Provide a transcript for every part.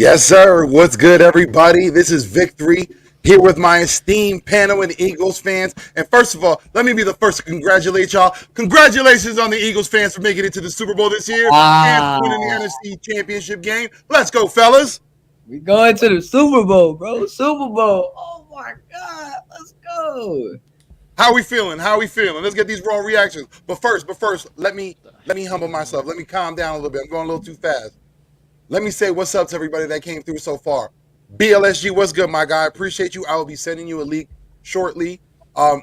Yes, sir. What's good, everybody? This is Vick3 here with my esteemed panel and Eagles fans. And first of all, let me be the first to congratulate y'all. Congratulations on the Eagles fans for making it to the Super Bowl this year and for winning the Ah, NFC Championship game. Let's go, fellas. we going to the Super Bowl, bro. Super Bowl. Oh my God. Let's go. How we feeling? How we feeling? Let's get these raw reactions. But first, let me humble myself. Let me calm down a little bit. I'm going a little too fast. Let me say what's up to everybody that came through so far. BLSG, what's good, my guy? Appreciate you. I will be sending you a link shortly. Um,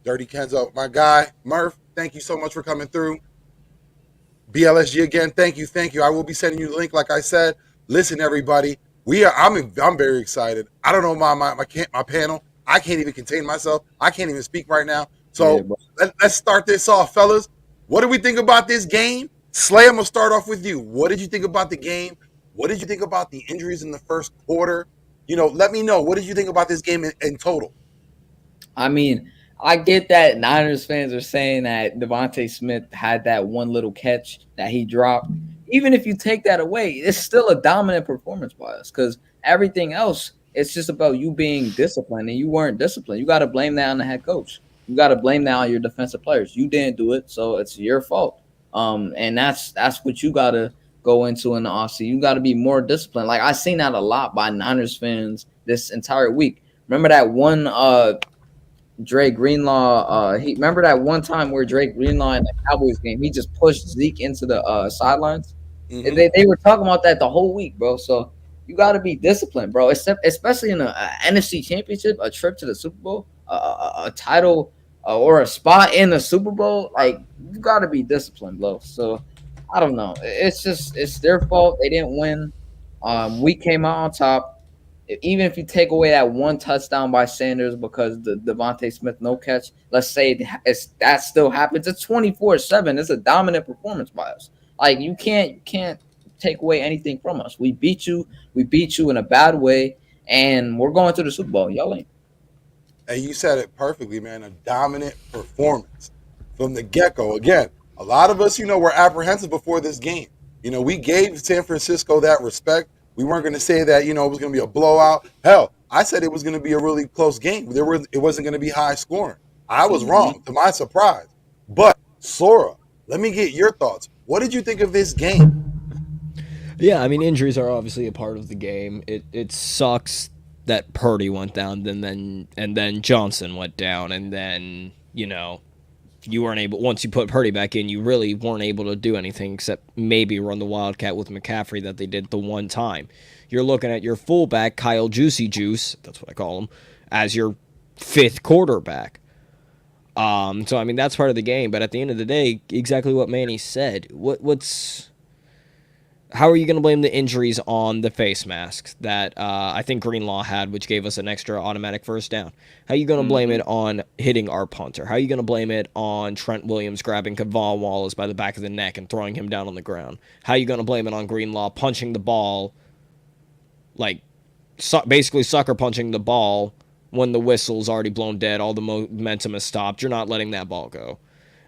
Dirty Kenzo, my guy. Murph, thank you so much for coming through. BLSG again, thank you, thank you. I will be sending you the link, like I said. Listen, everybody, I'm very excited. I don't know my panel. I can't even contain myself. I can't even speak right now. Yeah, So bro. let's start this off, fellas. What do we think about this game? Slay, I'm gonna start off with you. What did you think about the game? What did you think about the injuries in the first quarter? Let me know. What did you think about this game in total? I mean, I get that Niners fans are saying that Devontae Smith had that one little catch that he dropped. Even if you take that away, it's still a dominant performance by us because everything else, it's just about you being disciplined, and you weren't disciplined. You got to blame that on the head coach. You got to blame that on your defensive players. You didn't do it, so it's your fault. And that's what you got to go into in the offseason. You got to be more disciplined. Like I seen that a lot by Niners fans this entire week. Remember that one Dre Greenlaw, he remember that one time where Drake Greenlaw in the Cowboys game, he just pushed Zeke into the sidelines. Mm-hmm. They were talking about that the whole week, bro. So you got to be disciplined, bro. Especially in a NFC Championship, a trip to the Super Bowl, a title or a spot in the Super Bowl. Like you got to be disciplined, bro. So I don't know. It's their fault. They didn't win. We came out on top. Even if you take away that one touchdown by Sanders because the Devontae Smith no catch, let's say that still happens. It's 24-7. It's a dominant performance by us. Like you can't take away anything from us. We beat you. We beat you in a bad way, and we're going to the Super Bowl. Y'all ain't. And you said it perfectly, man. A dominant performance from the get-go. Again, a lot of us, were apprehensive before this game. We gave San Francisco that respect. We weren't going to say that, it was going to be a blowout. Hell, I said it was going to be a really close game. It wasn't going to be high scoring. I was wrong, to my surprise. But, Sora, let me get your thoughts. What did you think of this game? Yeah, I mean injuries are obviously a part of the game. It sucks that Purdy went down, and then Johnson went down, and then you weren't able. Once you put Purdy back in, you really weren't able to do anything except maybe run the Wildcat with McCaffrey that they did the one time. You're looking at your fullback Kyle Juicy Juice, that's what I call him, as your fifth quarterback. So I mean that's part of the game, but at the end of the day, exactly what Manny said. How are you going to blame the injuries on the face masks that I think Greenlaw had, which gave us an extra automatic first down? How are you going to blame it on hitting our punter? How are you going to blame it on Trent Williams grabbing Kavon Wallace by the back of the neck and throwing him down on the ground? How are you going to blame it on Greenlaw punching the ball, like basically sucker punching the ball when the whistle's already blown dead, all the momentum has stopped, you're not letting that ball go?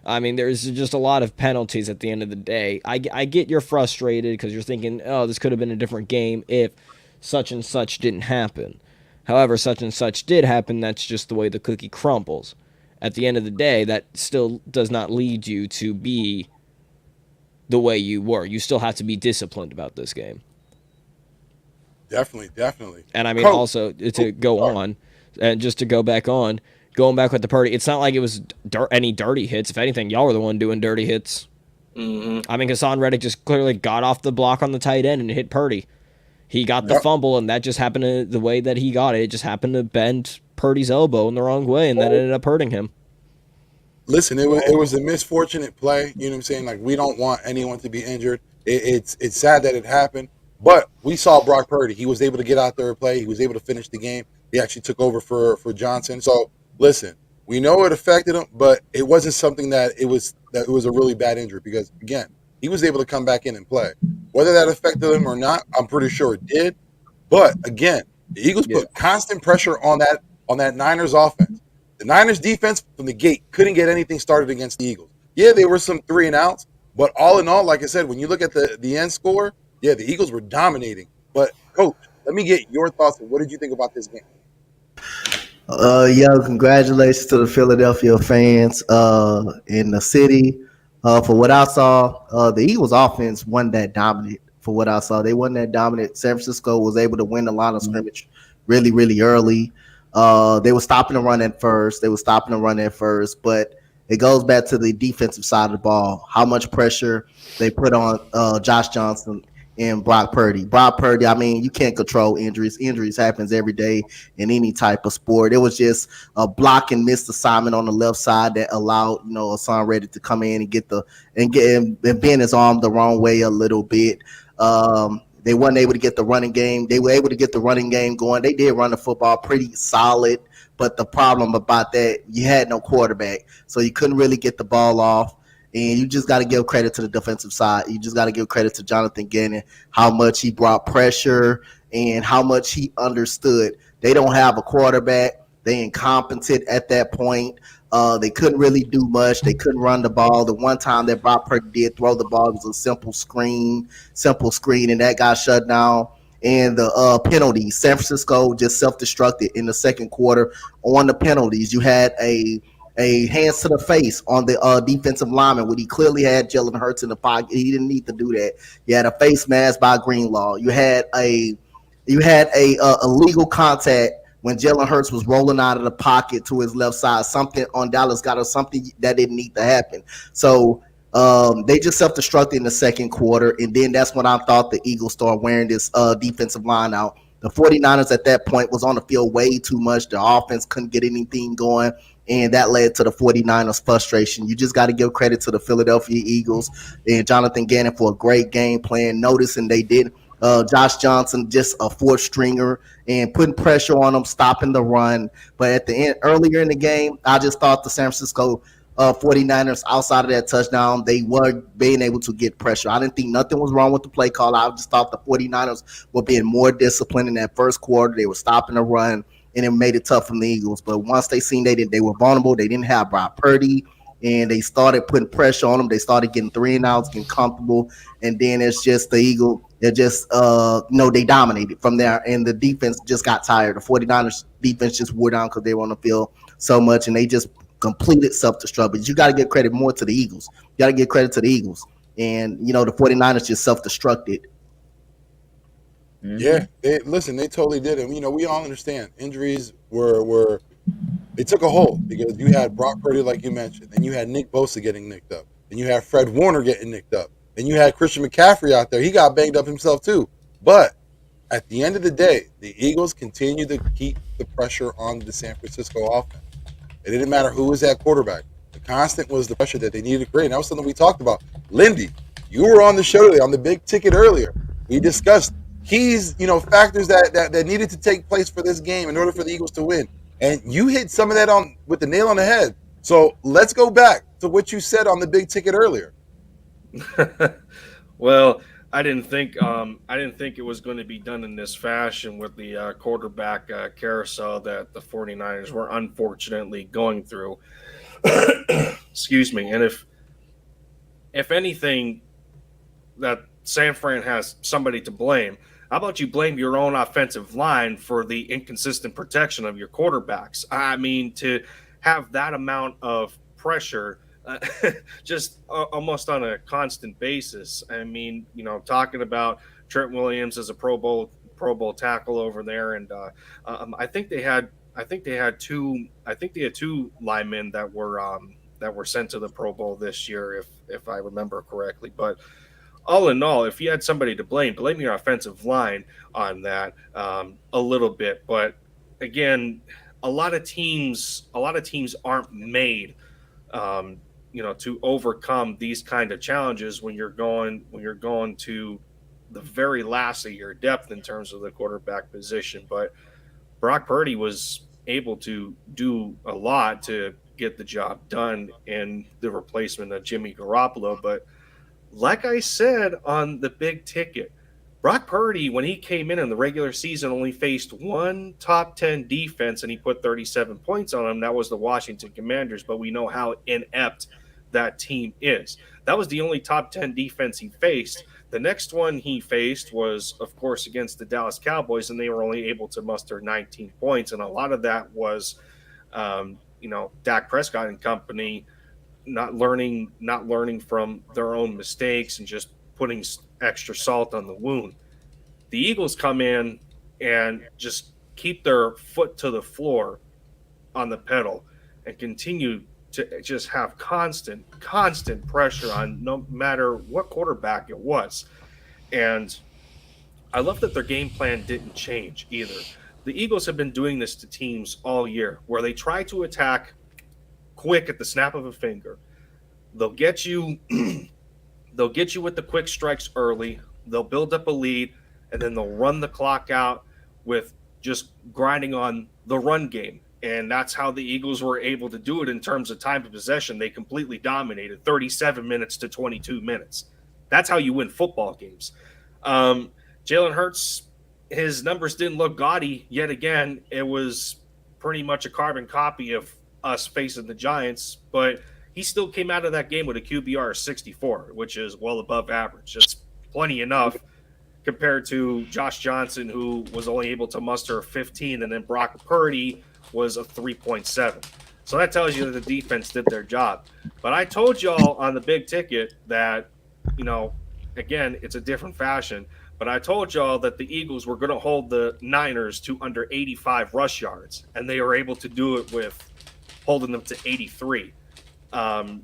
I mean, there's just a lot of penalties at the end of the day. I get you're frustrated because you're thinking, oh, this could have been a different game if such and such didn't happen. However, such and such did happen. That's just the way the cookie crumbles. At the end of the day, that still does not lead you to be the way you were. You still have to be disciplined about this game. Definitely, definitely. And I mean, Coach, also, to go on, and just to go back on, going back with the Purdy, it's not like it was any dirty hits. If anything, y'all were the one doing dirty hits. Mm-hmm. I mean, Hassan Reddick just clearly got off the block on the tight end and hit Purdy. He got the fumble, and that just happened to, the way that he got it, it just happened to bend Purdy's elbow in the wrong way, and that ended up hurting him. Listen, it was a misfortunate play. You know what I'm saying? Like, we don't want anyone to be injured. It's sad that it happened, but we saw Brock Purdy. He was able to get out there and play. He was able to finish the game. He actually took over for Johnson. So, listen, we know it affected him, but it wasn't something that it was a really bad injury because, again, he was able to come back in and play. Whether that affected him or not, I'm pretty sure it did. But, again, the Eagles put constant pressure on that Niners offense. The Niners defense from the gate couldn't get anything started against the Eagles. Yeah, there were some 3-and-outs, but all in all, like I said, when you look at the end score, yeah, the Eagles were dominating. But Coach, let me get your thoughts. What did you think about this game? Congratulations to the Philadelphia fans in the city. For what I saw, the Eagles offense wasn't that dominant. For what I saw, they wasn't that dominant. San Francisco was able to win the line of scrimmage really, really early. They were stopping the run at first. But it goes back to the defensive side of the ball. How much pressure they put on Josh Johnson and Brock Purdy. Brock Purdy, I mean, you can't control injuries. Injuries happens every day in any type of sport. It was just a block and missed assignment on the left side that allowed, Hassan Reddick to come in and and bend his arm the wrong way a little bit. They weren't able to get the running game. They were able to get the running game going. They did run the football pretty solid, but the problem about that, you had no quarterback, so you couldn't really get the ball off. And you just got to give credit to the defensive side. You just got to give credit to Jonathan Gannon, how much he brought pressure and how much he understood. They don't have a quarterback. They incompetent at that point. They couldn't really do much. They couldn't run the ball. The one time that Brock Purdy did throw the ball was a simple screen, and that got shut down. And the penalties, San Francisco just self-destructed in the second quarter on the penalties. You had a hands to the face on the defensive lineman when he clearly had Jalen Hurts in the pocket. He didn't need to do that. You had a face mask by Greenlaw. You had a illegal contact when Jalen Hurts was rolling out of the pocket to his left side. Something on Dallas got us, something that didn't need to happen. So they just self-destructed in the second quarter, and then that's when I thought the Eagles started wearing this defensive line out. The 49ers at that point was on the field way too much. The offense couldn't get anything going, and that led to the 49ers frustration. You just got to give credit to the Philadelphia Eagles and Jonathan Gannon for a great game plan. Noticing they did Josh Johnson, just a fourth stringer, and putting pressure on them, stopping the run. But at the end, earlier in the game, I just thought the San Francisco 49ers, outside of that touchdown, they were being able to get pressure. I didn't think nothing was wrong with the play call. I just thought the 49ers were being more disciplined in that first quarter. They were stopping the run, and it made it tough from the Eagles. But once they seen they were vulnerable, they didn't have Brock Purdy, and they started putting pressure on them. They started getting 3 and outs, getting comfortable, and then it's just the Eagles. They just, they dominated from there, and the defense just got tired. The 49ers defense just wore down because they were on the field so much, and they just completed self-destruct. But you got to give credit more to the Eagles. You got to give credit to the Eagles. And, the 49ers just self-destructed. Mm-hmm. Yeah, they totally did. And, we all understand injuries were they took a hold because you had Brock Purdy, like you mentioned, and you had Nick Bosa getting nicked up, and you had Fred Warner getting nicked up, and you had Christian McCaffrey out there. He got banged up himself too. But at the end of the day, the Eagles continue to keep the pressure on the San Francisco offense. It didn't matter who was at quarterback. The constant was the pressure that they needed to create. And that was something we talked about. Lindy, you were on the show today on the big ticket earlier. We discussed keys, factors that needed to take place for this game in order for the Eagles to win. And you hit some of that on with the nail on the head. So let's go back to what you said on the big ticket earlier. Well, I didn't think it was going to be done in this fashion with the quarterback carousel that the 49ers were unfortunately going through. Excuse me. And if anything, that San Fran has somebody to blame, how about you blame your own offensive line for the inconsistent protection of your quarterbacks? I mean, to have that amount of pressure just almost on a constant basis. I mean, talking about Trent Williams as a Pro Bowl tackle over there, and I think they had two linemen that were sent to the Pro Bowl this year, if I remember correctly. But all in all, if you had somebody to blame your offensive line on that a little bit. But again, a lot of teams aren't made to overcome these kind of challenges when you're going to the very last of your depth in terms of the quarterback position. But Brock Purdy was able to do a lot to get the job done in the replacement of Jimmy Garoppolo. But like I said on the big ticket, Brock Purdy, when he came in the regular season, only faced one top 10 defense, and he put 37 points on them. That was the Washington Commanders, but we know how inept that team is. That was the only top 10 defense he faced. The next one he faced was, of course, against the Dallas Cowboys, and they were only able to muster 19 points. And a lot of that was, Dak Prescott and company not learning from their own mistakes and just putting extra salt on the wound. The Eagles come in and just keep their foot to the floor on the pedal and continue to just have constant pressure on no matter what quarterback it was. And I love that their game plan didn't change either. The Eagles have been doing this to teams all year where they try to attack quick at the snap of a finger. They'll get you they'll get you with the quick strikes early. They'll build up a lead and then they'll run the clock out with just grinding on the run game. And that's how the Eagles were able to do it in terms of time of possession. They completely dominated 37 minutes to 22 minutes. That's how you win football games. Jalen Hurts, his numbers didn't look gaudy yet again. It was pretty much a carbon copy of us facing the Giants, but he still came out of that game with a QBR of 64, which is well above average. That's plenty enough compared to Josh Johnson, who was only able to muster a 15, and then Brock Purdy was a 3.7. So that tells you that the defense did their job. But I told y'all on the big ticket that, again, it's a different fashion, but I told y'all that the Eagles were going to hold the Niners to under 85 rush yards, and they were able to do it with holding them to 83. And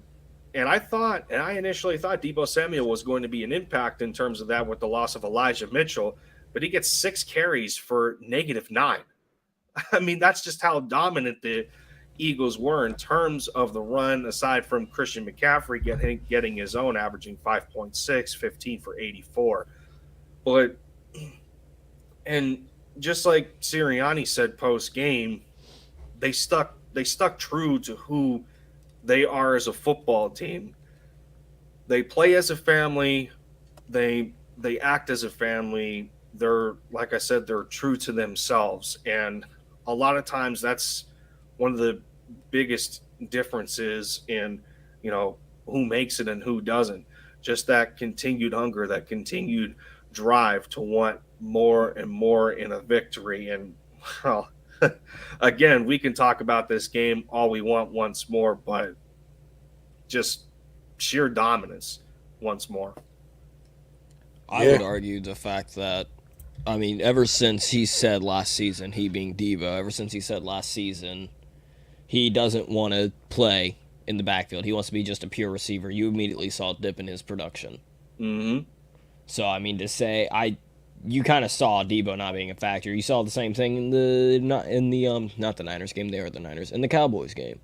I initially thought Deebo Samuel was going to be an impact in terms of that with the loss of Elijah Mitchell, but he gets 6 carries for -9. I mean, that's just how dominant the Eagles were in terms of the run, aside from Christian McCaffrey getting his own, averaging 5.6, 15 for 84. And just like Sirianni said post-game, they stuck true to who they are as a football team. They play as a family. They act as a family. They're, like I said, they're true to themselves. And a lot of times that's one of the biggest differences in, who makes it and who doesn't. Just that continued hunger, that continued drive to want more and more in a victory. And, well, again, we can talk about this game all we want once more, but just sheer dominance once more. I would argue the fact that, ever since he said last season, he being Deebo, ever since he said last season, he doesn't want to play in the backfield. He wants to be just a pure receiver. You immediately saw a dip in his production. Mm-hmm. So, to say, you kind of saw Deebo not being a factor. You saw the same thing in the not the Niners game. They were the Niners. In the Cowboys game.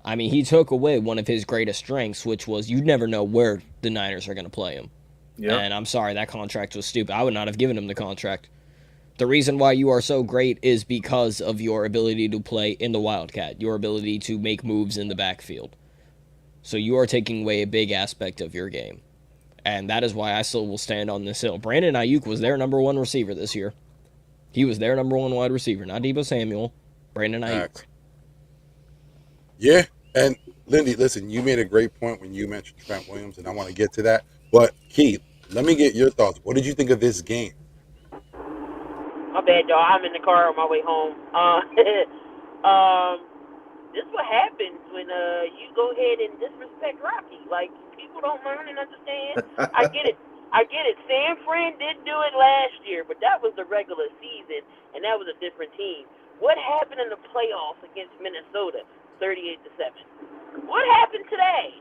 He took away one of his greatest strengths, which was you never know where the Niners are going to play him. Yep. And I'm sorry, that contract was stupid. I would not have given him the contract. The reason why you are so great is because of your ability to play in the Wildcat, your ability to make moves in the backfield. So you are taking away a big aspect of your game. And that is why I still will stand on this hill. Brandon Ayuk was their number one receiver this year. He was their number one wide receiver, not Deebo Samuel, Brandon Ayuk. Yeah, and Lindy, listen, you made a great point when you mentioned Trent Williams, and I want to get to that. But Keith, let me get your thoughts. What did you think of this game? My bad, y'all. I'm in the car on my way home. This is what happens when you go ahead and disrespect Rocky. Like, people don't learn and understand. I get it. San Fran did do it last year, but that was the regular season, and that was a different team. What happened in the playoffs against Minnesota? 38-7. What happened today?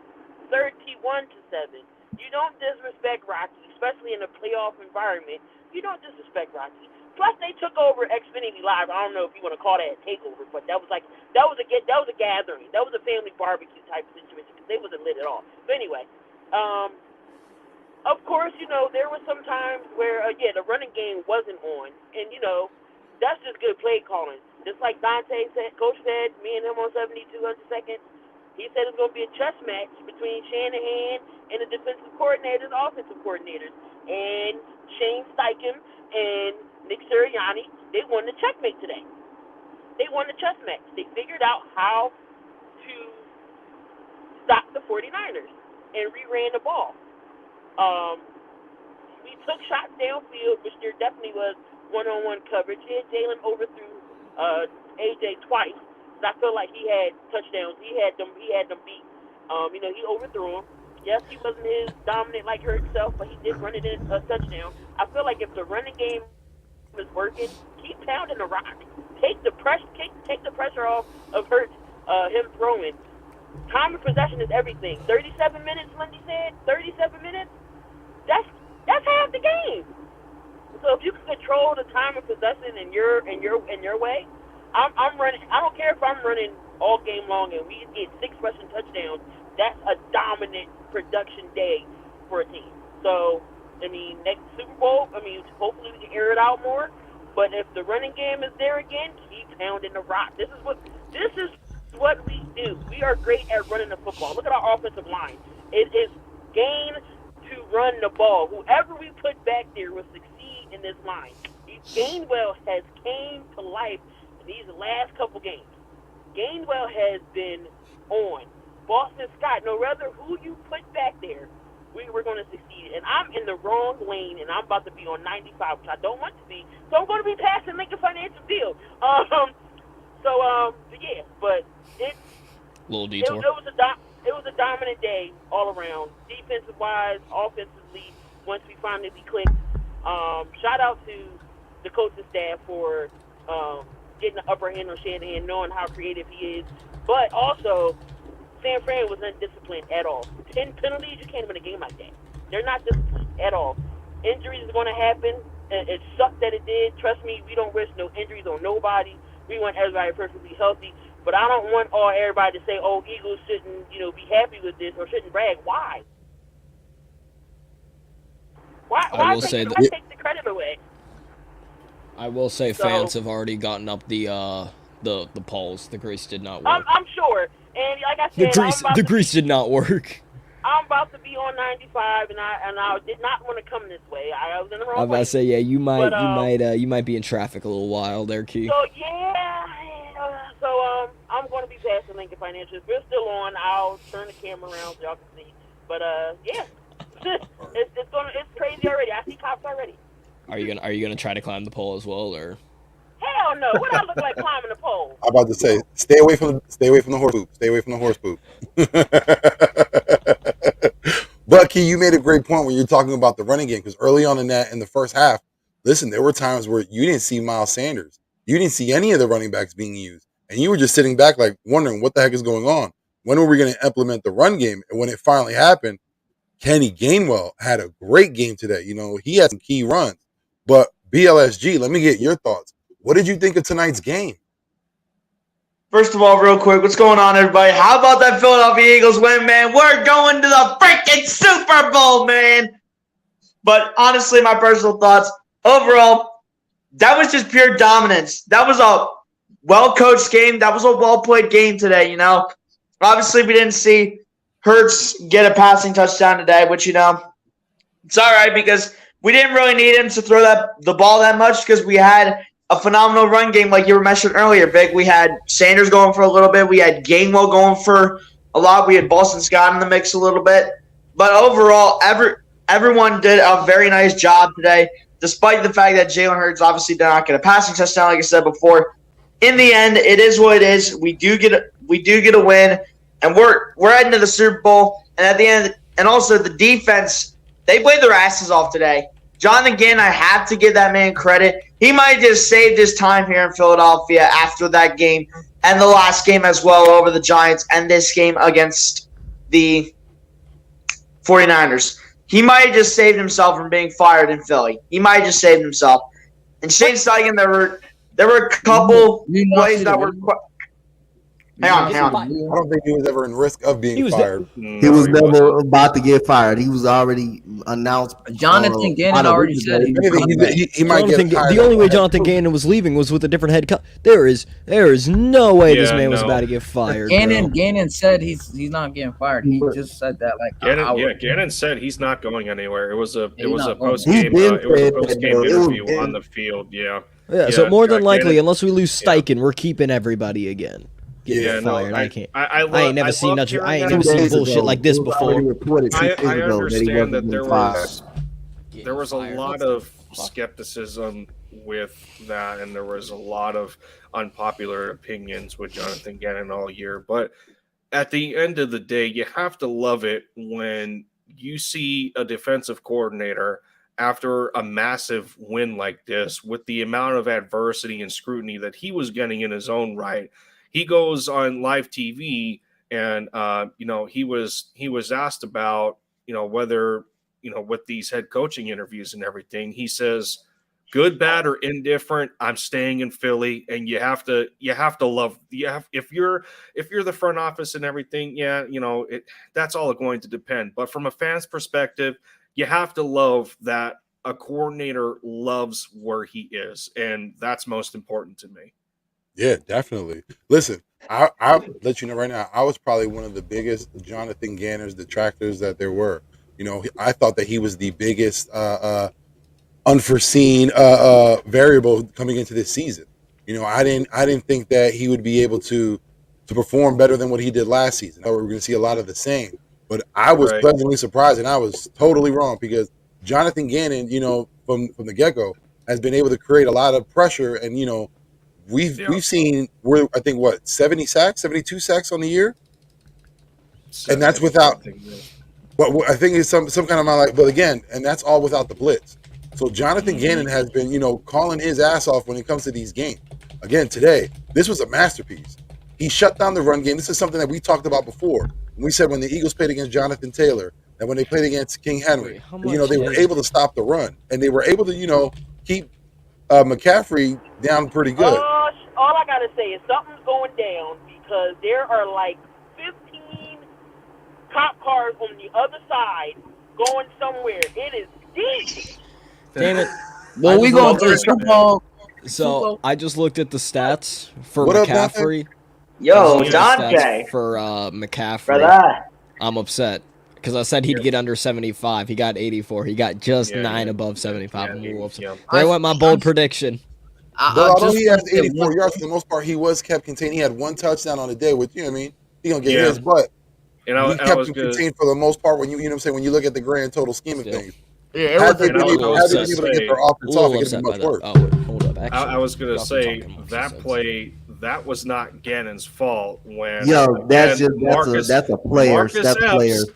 31-7. You don't disrespect Rocky, especially in a playoff environment. You don't disrespect Rocky. Plus, they took over Xfinity Live. I don't know if you want to call that a takeover, but that was a gathering. That was a family barbecue type of situation because they wasn't lit at all. But anyway, of course, there was some times where the running game wasn't on, and that's just good play calling. Just like Dante said, Coach said, me and him on 7200 seconds. He said it's going to be a chess match between Shanahan and the defensive coordinators, offensive coordinators. And Shane Steichen and Nick Sirianni, they won the checkmate today. They won the chess match. They figured out how to stop the 49ers and reran the ball. we took shots downfield, which there definitely was one-on-one coverage. Yeah, Jalen overthrew AJ twice. So I feel like he had touchdowns. He had them beat. He overthrew him. Yes, he wasn't as dominant like Hurt himself, but he did run it in a touchdown. I feel like if the running game is working, keep pounding the rock. Take the pressure off of Hurt, him throwing. Time of possession is everything. 37 minutes, Lindy said. 37 minutes. That's half the game. So if you can control the time of possession in your way, I'm running. I don't care if I'm running all game long and we get 6 rushing touchdowns. That's a dominant production day for a team. So, I mean, next Super Bowl, hopefully we can air it out more. But if the running game is there again, keep pounding the rock. This is what we do. We are great at running the football. Look at our offensive line. It is game to run the ball. Whoever we put back there will succeed in this line. Gainwell has came to life in these last couple games. Gainwell has been on. Boston Scott, no matter who you put back there, we were going to succeed. And I'm in the wrong lane, and I'm about to be on 95, which I don't want to be. So I'm going to be passing Lincoln Financial Field. But it's little detour. It was a dominant day all around, defensive wise, offensively. Once we finally clicked, shout out to the coaching staff for getting the upper hand on Shanahan, knowing how creative he is, but also San Fran was undisciplined at all. 10 penalties, you can't win a game like that. They're not disciplined at all. Injuries are going to happen. It sucked that it did. Trust me, we don't risk no injuries on nobody. We want everybody perfectly healthy. But I don't want everybody to say, oh, Eagles shouldn't, be happy with this or shouldn't brag. Why? Why take the credit away? I will say fans have already gotten up the polls. The grease did not work. I'm sure. And like I said, the grease did not work. I'm about to be on 95, and I did not want to come this way. I was in the wrong way. I'm about to say, yeah, you might be in traffic a little while there, Key. So yeah, I'm going to be passing Lincoln Financial. If we're still on, I'll turn the camera around so y'all can see. But yeah, it's crazy already. I see cops already. Are you gonna try to climb the pole as well, or? Hell no! What I look like climbing the pole? I'm about to say, stay away from the horse poop. Stay away from the horse poop. But Key, you made a great point when you're talking about the running game, because early on in the first half, listen, there were times where you didn't see Miles Sanders, you didn't see any of the running backs being used, and you were just sitting back like wondering what the heck is going on. When are we going to implement the run game? And when it finally happened, Kenny Gainwell had a great game today. He had some key runs. But BLSG, let me get your thoughts. What did you think of tonight's game? First of all, real quick, what's going on, everybody? How about that Philadelphia Eagles win, man? We're going to the freaking Super Bowl, man. But honestly, my personal thoughts, overall, that was just pure dominance. That was a well-coached game. That was a well-played game today, Obviously, we didn't see Hurts get a passing touchdown today, which, it's all right because we didn't really need him to throw the ball that much because we had a phenomenal run game like you were mentioning earlier, Vic. We had Sanders going for a little bit. We had Gainwell going for a lot. We had Boston Scott in the mix a little bit. But overall, everyone did a very nice job today, despite the fact that Jalen Hurts obviously did not get a passing touchdown, like I said before. In the end, it is what it is. We do get a win, and we're heading to the Super Bowl. And at the end, and also the defense, they played their asses off today. Jonathan Gannon, I have to give that man credit. He might have just saved his time here in Philadelphia after that game and the last game as well over the Giants and this game against the 49ers. He might have just saved himself from being fired in Philly. He might have just saved himself. And Shane Steichen, there were a couple plays that were – Hang on. I don't think he was ever in risk of being fired. He was never about to get fired. He was already announced. Jonathan Gannon already said he might get fired. The only way Jonathan Gannon was leaving was with a different head coach. There is no way this man was about to get fired. Gannon said he's not getting fired. He just said that Gannon said he's not going anywhere. It was a post game interview on the field. Yeah. So more than likely, unless we lose Steichen, we're keeping everybody again. Fired. I can't. I ain't never seen bullshit like this before. I understand that there was there was a fired. lot of skepticism with that, and there was a lot of unpopular opinions with Jonathan Gannon all year. But at the end of the day, you have to love it when you see a defensive coordinator after a massive win like this, with the amount of adversity and scrutiny that he was getting in his own right. He goes on live TV and he was asked about whether with these head coaching interviews and everything. He says, good, bad, or indifferent, I'm staying in Philly. And you have to love, if you're the front office and everything, that's all going to depend. But from a fan's perspective, you have to love that a coordinator loves where he is, and that's most important to me. Yeah, definitely. Listen, I'll let you know right now, I was probably one of the biggest Jonathan Ganner's detractors that there were. I thought that he was the biggest unforeseen variable coming into this season. I didn't think that he would be able to perform better than what he did last season. I thought we were going to see a lot of the same. But I was pleasantly surprised, and I was totally wrong, because Jonathan Gannon, from the get-go, has been able to create a lot of pressure, and we've seen, I think 72 sacks on the year, and that's without. But I think it's some kind of amount, but again, and that's all without the blitz. So Jonathan Gannon has been calling his ass off when it comes to these games. Again, today, this was a masterpiece. He shut down the run game. This is something that we talked about before. We said when the Eagles played against Jonathan Taylor and when they played against King Henry, they were able to stop the run, and they were able to, keep McCaffrey down pretty good. All I gotta say is something's going down, because there are like 15 cop cars on the other side going somewhere. It is deep. Damn it! Well, we going to the Super Bowl. So I just looked at the stats for What up, McCaffrey. Yo, Stats Dante. for McCaffrey. Brother. I'm upset because I said he'd get under 75. He got 84. He got just 9 above 75. I'm a little upset. There went my bold prediction. Although he has 84 yards, for the most part, he was kept contained. He had one touchdown on the day, which, he going to get his, but he kept him contained for the most part when when you look at the grand total scheme of things. Yeah, Had they been able to get their offense off, it could have been much worse. Hold up. Actually, I was going to say that play, that was not Gannon's fault. When that's a player. That's players.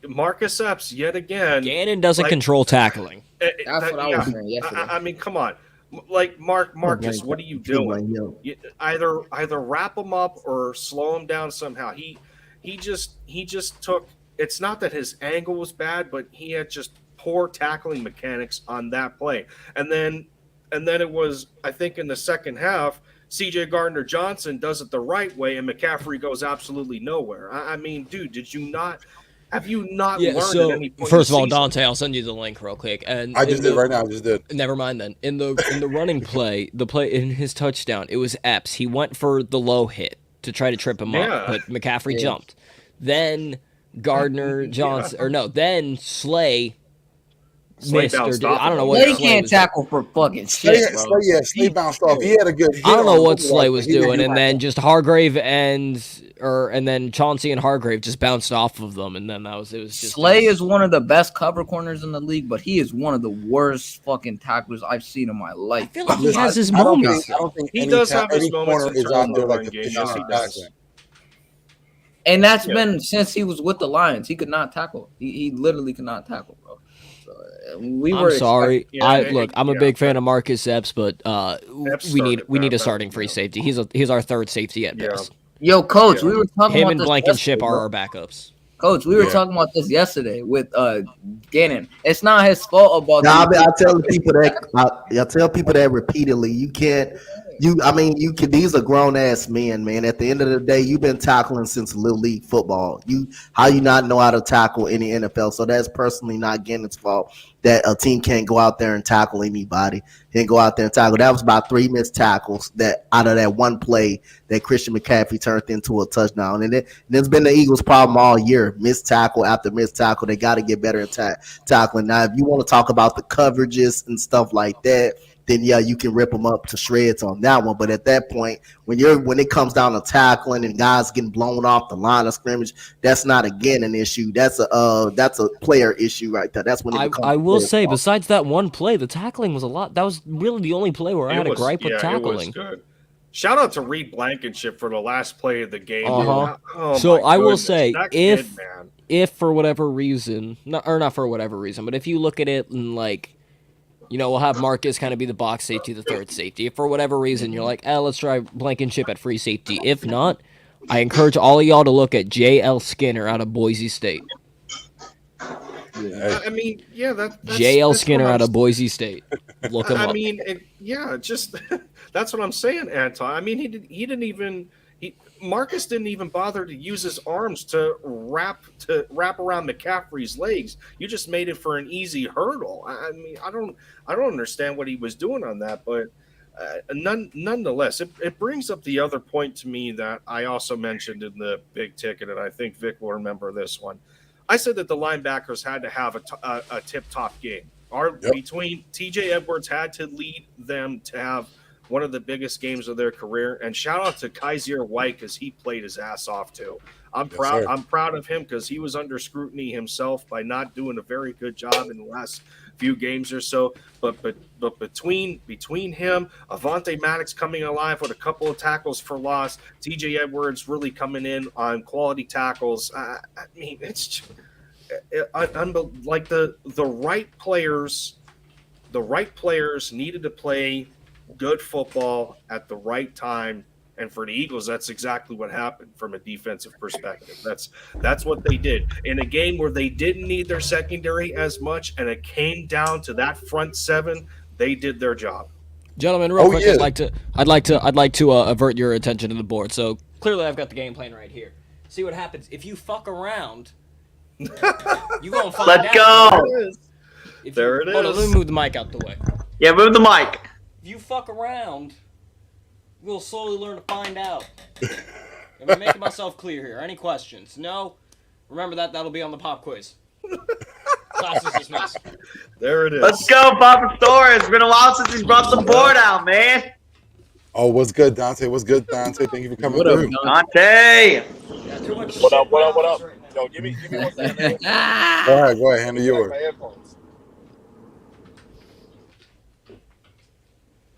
Marcus Epps, yet again. Gannon doesn't control tackling. That's what I was saying yesterday. I mean, come on. Like Marcus, what are you doing? Either wrap him up or slow him down somehow. He just took. It's not that his angle was bad, but he had just poor tackling mechanics on that play. And then it was, I think, in the second half, C.J. Gardner-Johnson does it the right way, and McCaffrey goes absolutely nowhere. I mean, dude, did you not? Have you not learned at any point? First of all, Dante, I'll send you the link real quick. And I just did right now. I just did. Never mind then. In the running play, in his touchdown, it was Epps. He went for the low hit to try to trip him up, but McCaffrey jumped. Then then Slay missed. I don't know what Slay can't tackle for fucking shit, bro. Slay bounced off. He had a good hit. I don't know what Slay was doing, and then just Hargrave and then Chauncey and Hargrave just bounced off of them, and then it was just Slay is one of the best cover corners in the league, but he is one of the worst fucking tacklers I've seen in my life. I feel like he has his moments. I don't think he does have his moments. Is out there like the and that's been since he was with the Lions. He could not tackle. He literally could not tackle, bro. So, I'm sorry. I'm a big fan of Marcus Epps, but we need a starting free safety. He's our third safety at best. Yo, Coach, we were talking him about and this Blankenship are our backups. Coach, we were talking about this yesterday with Gannon. It's not his fault about. I tell people that repeatedly. You can't. These are grown ass men, man. At the end of the day, you've been tackling since little league football. How you not know how to tackle in the NFL? So that's personally not Gannon's fault that a team can't go out there and tackle anybody. Can't go out there and tackle. That was about 3 missed tackles that out of that one play that Christian McCaffrey turned into a touchdown. And it's been the Eagles' problem all year. Missed tackle after missed tackle. They got to get better at tackling. Now, if you want to talk about the coverages and stuff like that, then yeah, you can rip them up to shreds on that one. But at that point, when it comes down to tackling and guys getting blown off the line of scrimmage, that's not again an issue. That's a player issue right there. That's when it becomes. I will say, besides that one play, the tackling was a lot. That was really the only play where I had a gripe with tackling. It was good. Shout out to Reed Blankenship for the last play of the game. Oh, so I will say, if for whatever reason, not for whatever reason, but if you look at it and like, we'll have Marcus kind of be the box safety, the third safety. If for whatever reason you're like, let's try Blankenship at free safety. If not, I encourage all of y'all to look at J.L. Skinner out of Boise State. Yeah. I mean, that's J.L. Skinner out of Boise State. Look him up. I mean, just that's what I'm saying, Anton. I mean, Marcus didn't even bother to use his arms to wrap around McCaffrey's legs. You just made it for an easy hurdle. I mean, I don't understand what he was doing on that, but nonetheless, it brings up the other point to me that I also mentioned in the big ticket, and I think Vic will remember this one. I said that the linebackers had to have a tip-top game. Between TJ Edwards had to lead them to have one of the biggest games of their career. And shout out to Kaiser White because he played his ass off too. I'm proud of him because he was under scrutiny himself by not doing a very good job in the last few games or so. But between him, Avonte Maddox coming alive with a couple of tackles for loss, TJ Edwards really coming in on quality tackles. I mean, it's like the right players. The right players needed to play good football at the right time, and for the Eagles, that's exactly what happened from a defensive perspective. That's what they did in a game where they didn't need their secondary as much, and it came down to that front seven. They did their job. Gentlemen, real quick, yeah. I'd like to avert your attention to the board. So clearly, I've got the game plan right here. See what happens if you fuck around. You gonna find out. Let's go. There it is. Hold on, let me move the mic out the way. Yeah, move the mic. If you fuck around, we'll slowly learn to find out. Am I making myself clear here? Any questions? No? Remember that'll be on the pop quiz. Class is dismissed. There it is. Let's go, Papa Store. It's been a while since he's brought the board out, man. Oh, what's good, Dante? What's good, Dante? Thank you for coming through. Dante. Yeah, too much what up? Yo, give me 1 second. Go ahead, handle yours.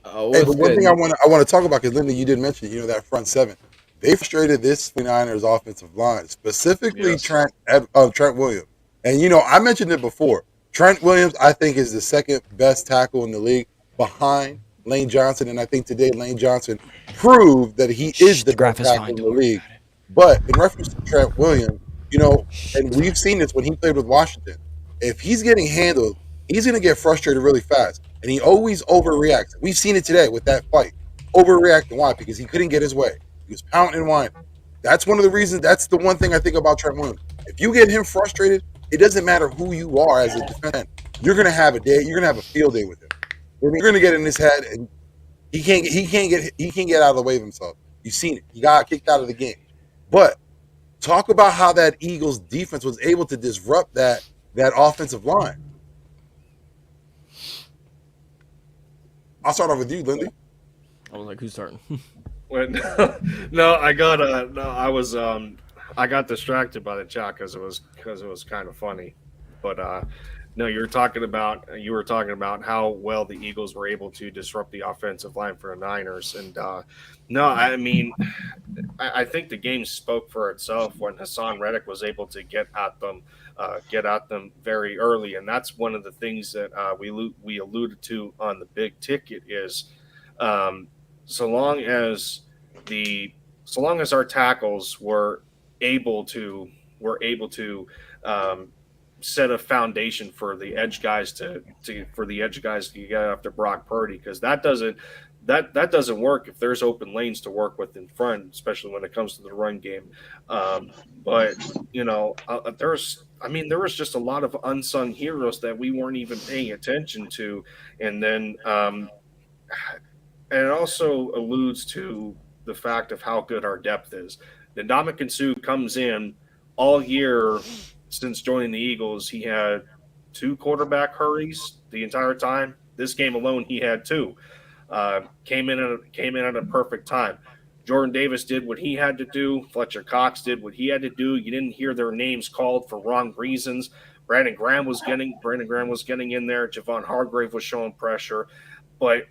Hey, but one thing I want to talk about, because Linda, you did mention, that front seven. They frustrated this 49ers offensive line, specifically Trent Williams. And, I mentioned it before. Trent Williams, I think, is the second best tackle in the league behind Lane Johnson. And I think today Lane Johnson proved that he is the best tackle in the league. But in reference to Trent Williams, and we've seen this when he played with Washington. If he's getting handled, he's going to get frustrated really fast. And he always overreacts. We've seen it today with that fight. Overreacting. Why? Because he couldn't get his way. He was pounding and whining. That's one of the reasons. That's the one thing I think about Trent Williams. If you get him frustrated, it doesn't matter who you are as a defender. You're going to have a day. You're going to have a field day with him. You're going to get in his head, and he can't get out of the way of himself. You've seen it. He got kicked out of the game. But talk about how that Eagles defense was able to disrupt that offensive line. I'll start off with you, Lindy. I was like, who's starting? I got distracted by the chat because it was kind of funny. But no, you were talking about how well the Eagles were able to disrupt the offensive line for the Niners, and no, I mean, I think the game spoke for itself when Hassan Reddick was able to get at them very early, and that's one of the things that we alluded to on the big ticket is so long as our tackles were able to set a foundation for the edge guys to get after Brock Purdy, because that doesn't work if there's open lanes to work with in front, especially when it comes to the run game. But there was just a lot of unsung heroes that we weren't even paying attention to, and then it also alludes to the fact of how good our depth is. Ndamukong Suh comes in all year since joining the Eagles. He had 2 quarterback hurries the entire time. this game alone, he had 2. Came in at a perfect time. Jordan Davis did what he had to do. Fletcher Cox did what he had to do. You didn't hear their names called for wrong reasons. Brandon Graham was getting in there. Javon Hargrave was showing pressure, but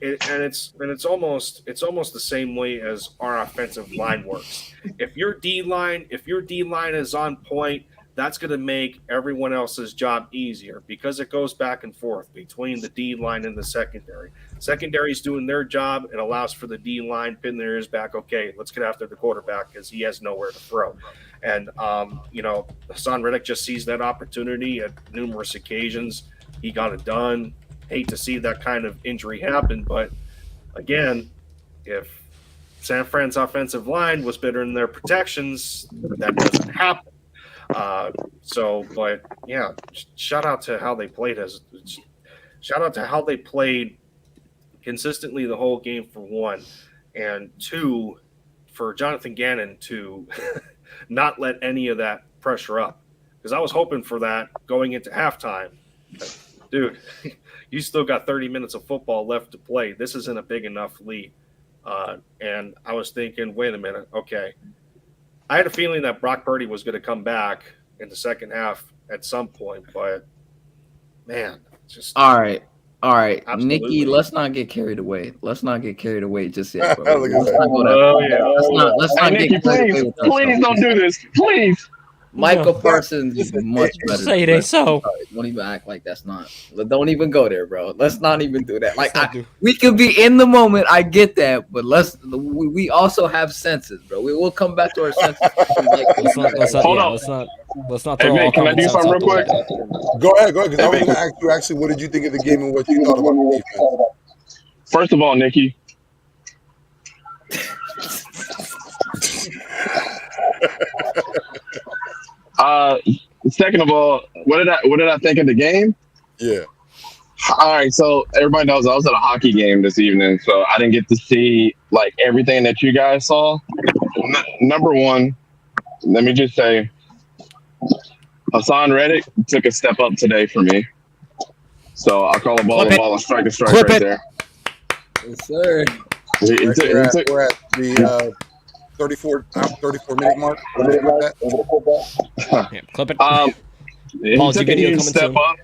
it's almost the same way as our offensive line works. If your D line is on point, that's going to make everyone else's job easier because it goes back and forth between the D line and the secondary. Secondary's doing their job. It allows for the D line pin their ears back. Okay, let's get after the quarterback because he has nowhere to throw. And Hassan Reddick just sees that opportunity at numerous occasions. He got it done. Hate to see that kind of injury happen, but again, if San Fran's offensive line was better in their protections, that doesn't happen. But yeah, shout out to how they played consistently the whole game, for one, and 2, for Jonathan Gannon to not let any of that pressure up, because I was hoping for that going into halftime. But, dude, you still got 30 minutes of football left to play. This isn't a big enough lead. And I was thinking, wait a minute, okay. I had a feeling that Brock Purdy was going to come back in the second half at some point, but man, just All right. Absolutely. Nikki, let's not get carried away. Let's not get carried away just yet, bro. Look at Let's that. not go that Oh, far. yeah. Let's not Hey, get Nikki, carried away please, with ourselves. please don't do this. Please. Michael Parsons is much better. Say it ain't so. Don't even act like that's not. Don't even go there, bro. Let's not even do that. Like, Let's not do- we could be in the moment. I get that, but we also have senses, bro. We will come back to our senses. Hold on. Let's not Hey, throw all Vic, can I common do sense something out real the quick? window. Go ahead, because I was Hey, going to ask you actually, what did you think of the game and what you thought about the defense? First of all, Nikki. Second of all, what did I think of the game? Yeah. All right, so everybody knows I was at a hockey game this evening, so I didn't get to see like everything that you guys saw. Number one, let me just say, Hassan Reddick took a step up today for me. So I'll call a ball Clip a ball, a strike Clip right it. there. Yes, sir. We're at the 34-minute mark. Yeah, clip it. He Pause took your a video huge coming step soon. up.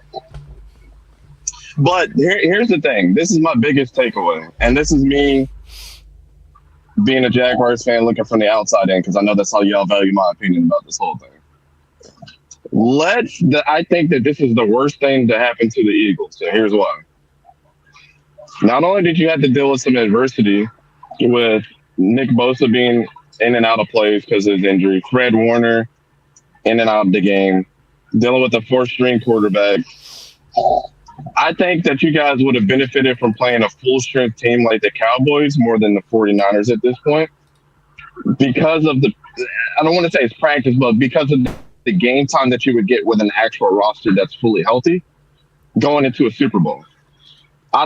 But here's the thing. This is my biggest takeaway. And this is me being a Jaguars fan looking from the outside in, because I know that's how y'all value my opinion about this whole thing. I think that this is the worst thing to happen to the Eagles. And here's why. Not only did you have to deal with some adversity with Nick Bosa being in and out of plays because of his injury, Fred Warner in and out of the game, dealing with a 4th-string quarterback. I think that you guys would have benefited from playing a full-strength team like the Cowboys more than the 49ers at this point, because of I don't want to say it's practice, but because of the game time that you would get with an actual roster that's fully healthy going into a Super Bowl. I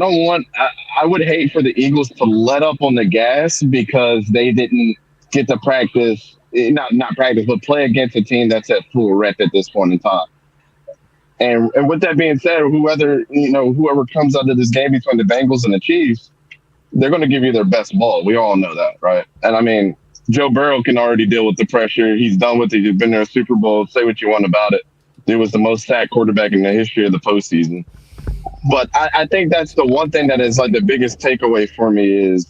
would hate for the Eagles to let up on the gas because they didn't get to practice, not practice, but play against a team that's at full rep at this point in time. And with that being said, whoever comes out of this game between the Bengals and the Chiefs, they're going to give you their best ball. We all know that, right? And I mean, Joe Burrow can already deal with the pressure. He's done with it. He's been there a Super Bowl. Say what you want about it. He was the most sacked quarterback in the history of the postseason. But I think that's the one thing that is like the biggest takeaway for me is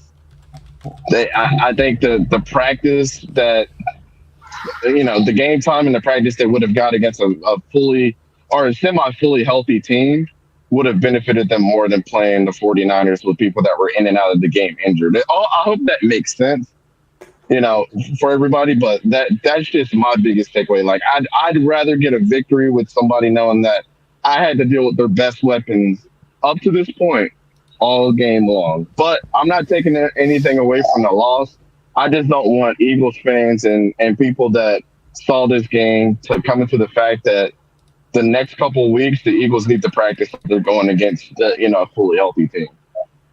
I think the practice that, the game time and the practice they would have got against a fully or a semi-fully healthy team would have benefited them more than playing the 49ers with people that were in and out of the game injured. I hope that makes sense, for everybody, but that's just my biggest takeaway. Like, I'd rather get a victory with somebody knowing that I had to deal with their best weapons up to this point all game long. But I'm not taking anything away from the loss. I just don't want Eagles fans and people that saw this game to come into the fact that the next couple of weeks the Eagles need to practice. They're going against a fully healthy team.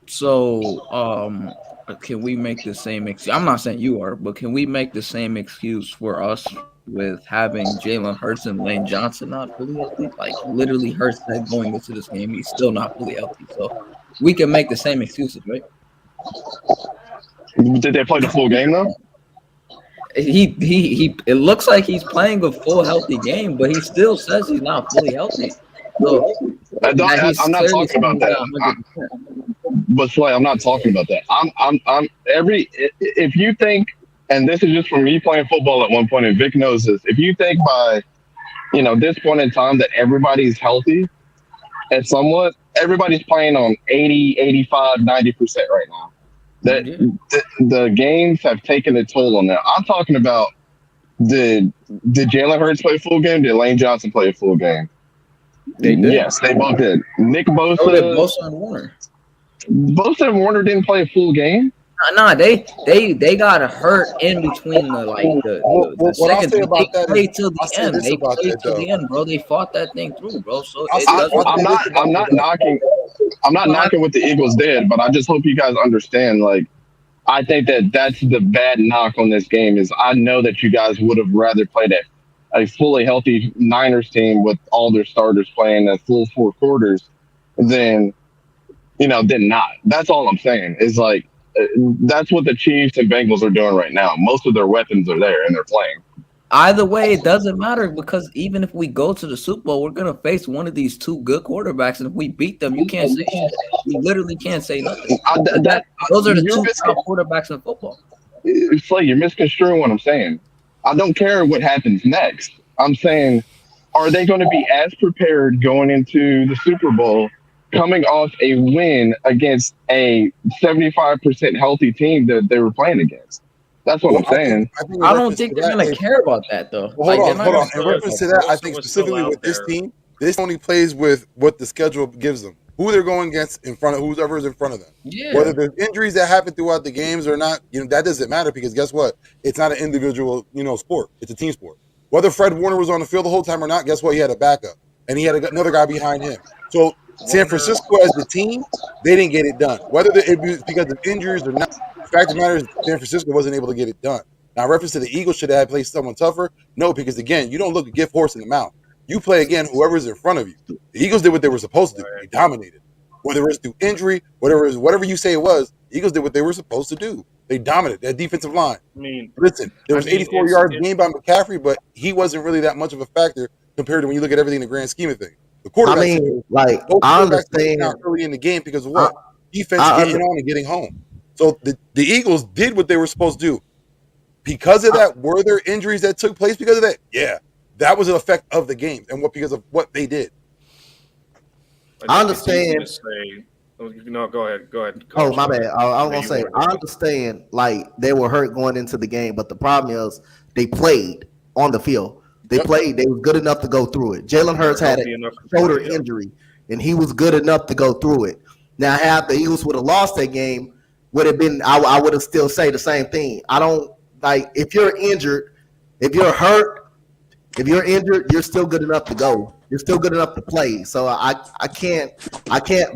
So, can we make the same excuse? I'm not saying you are, but can we make the same excuse for us with having Jalen Hurts and Lane Johnson not fully healthy. Like literally, Hurts said going into this game, he's still not fully healthy. So we can make the same excuses, right? Did they play the full game though? He it looks like he's playing a full healthy game, but he still says he's not fully healthy. So I'm not talking about that. But Slay, I'm not talking about that. If you think, and this is just from me playing football at one point, and Vic knows this. If you think by, this point in time that everybody's healthy, and somewhat everybody's playing on 80, 85, 90% right now. That the games have taken a toll on that. I'm talking about did Jalen Hurts play a full game? Did Lane Johnson play a full game? They did. Yes, they both did. Nick Bosa. Oh, did Bosa and Warner. Bosa and Warner didn't play a full game. Nah, they got hurt in between the seconds. They played till the end. They played till the end, bro. They fought that thing through, bro. So I'm not knocking what the Eagles did, but I just hope you guys understand. Like, I think that's the bad knock on this game is I know that you guys would have rather played a fully healthy Niners team with all their starters playing a full 4 quarters than not. That's all I'm saying is like. That's what the Chiefs and Bengals are doing right now. Most of their weapons are there and they're playing. Either way, it doesn't matter because even if we go to the Super Bowl, we're gonna face one of these 2 good quarterbacks, and if we beat them, you can't say shit. You literally can't say nothing. Those are the 2 top quarterbacks in football. It's like you're misconstruing what I'm saying. I don't care what happens next. I'm saying, are they going to be as prepared going into the Super Bowl? Coming off a win against a 75% healthy team that they were playing against. That's what I'm saying. I don't think they're going to care about that, though. Well, hold on. In reference to that, I think specifically with this team, this only plays with what the schedule gives them. Who they're going against in front of whoever's in front of them. Yeah. Whether there's injuries that happen throughout the games or not, that doesn't matter because guess what? It's not an individual, sport. It's a team sport. Whether Fred Warner was on the field the whole time or not, guess what? He had a backup. And he had another guy behind him. So San Francisco as the team, they didn't get it done. Whether it was because of injuries or not, the fact of the matter is San Francisco wasn't able to get it done. Now, in reference to the Eagles, should have played someone tougher? No, because again, you don't look a gift horse in the mouth. You play again whoever's in front of you. The Eagles did what they were supposed to do. They dominated. Whether it's through injury, whatever you say it was, the Eagles did what they were supposed to do. They dominated that defensive line. Listen, there was 84 yards gained by McCaffrey, but he wasn't really that much of a factor compared to when you look at everything in the grand scheme of things. The quarterback, I understand early in the game because of what defense getting on and getting home. So the Eagles did what they were supposed to do. Because of that, were there injuries that took place because of that? Yeah, that was an effect of the game and because of what they did. I understand. No, go ahead. Coach. Oh, my bad. I was gonna say I understand. Like they were hurt going into the game, but the problem is they played on the field. They played. They were good enough to go through it. Jalen Hurts had a shoulder injury, and he was good enough to go through it. Now, had the Eagles would have lost that game, would have been. I would have still say the same thing. I don't like if you're injured, if you're hurt, if you're injured, you're still good enough to go. You're still good enough to play. So I can't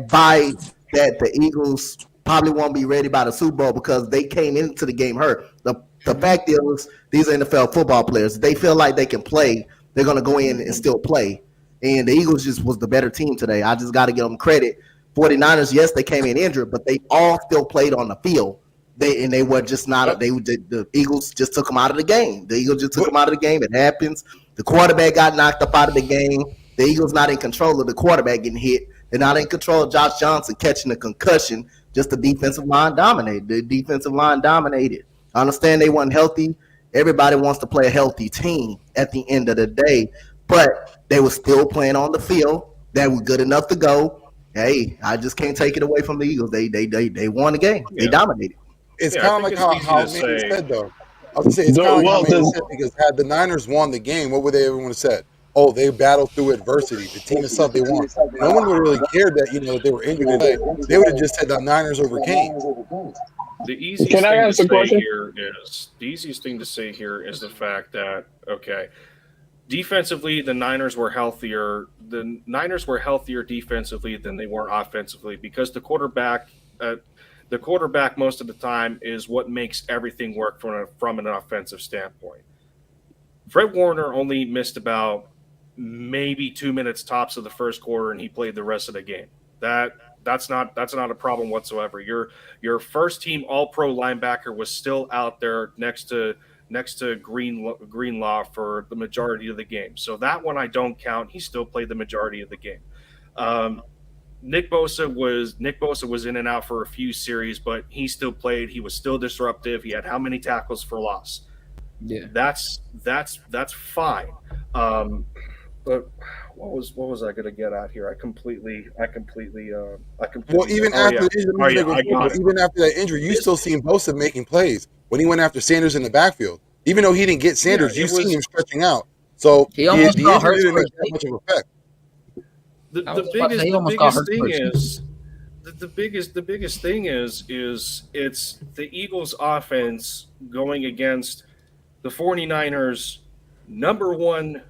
buy that the Eagles probably won't be ready by the Super Bowl because they came into the game hurt. The fact is, these are NFL football players. If they feel like they can play, they're going to go in and still play. And the Eagles just was the better team today. I just got to give them credit. 49ers, yes, they came in injured, but they all still played on the field. They were just not. The Eagles just took them out of the game. The Eagles just took them out of the game. It happens. The quarterback got knocked up out of the game. The Eagles not in control of the quarterback getting hit. They're not in control of Josh Johnson catching a concussion. Just the defensive line dominated. The defensive line dominated. I understand they weren't healthy. Everybody wants to play a healthy team at the end of the day, but they were still playing on the field. They were good enough to go. Hey, I just can't take it away from the Eagles. They won the game. Yeah. They dominated. It's kind of like how Manny said, though. I was going to say, it's kind of like how Manny said, because had the Niners won the game, what would everyone have said? Oh, they battled through adversity. The team is something they won. No one would really care that, that they were injured today. They would have just said the Niners overcame. The easiest thing to say here is the fact that, okay, defensively, the Niners were healthier. The Niners were healthier defensively than they were offensively because the quarterback most of the time is what makes everything work from an offensive standpoint. Fred Warner only missed about maybe 2 minutes tops of the first quarter, and he played the rest of the game. That's not a problem whatsoever. Your first team All Pro linebacker was still out there next to Greenlaw for the majority of the game. So that one I don't count. He still played the majority of the game. Nick Bosa was in and out for a few series, but he still played. He was still disruptive. He had how many tackles for loss? Yeah. That's fine. But what was I going to get at here? I completely. Well, even oh, after yeah. the injury, Oh, yeah, I got it. even after that injury, you still seen Bosa making plays when he went after Sanders in the backfield. Even though he didn't get Sanders, Yeah, you seen him stretching out. So He almost got injury hurt didn't for make a that much of an effect. The biggest thing is it's the Eagles offense going against the 49ers number one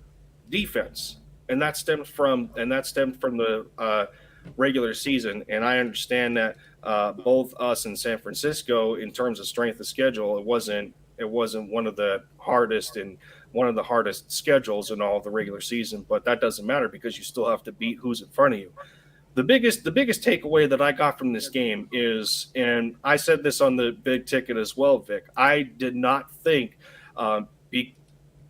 defense, and that stemmed from the regular season. And I understand that both us and San Francisco, in terms of strength of schedule, it wasn't one of the hardest schedules in all of the regular season, but that doesn't matter because you still have to beat who's in front of you. The biggest takeaway that I got from this game is, and I said this on the big ticket as well, Vic, I did not think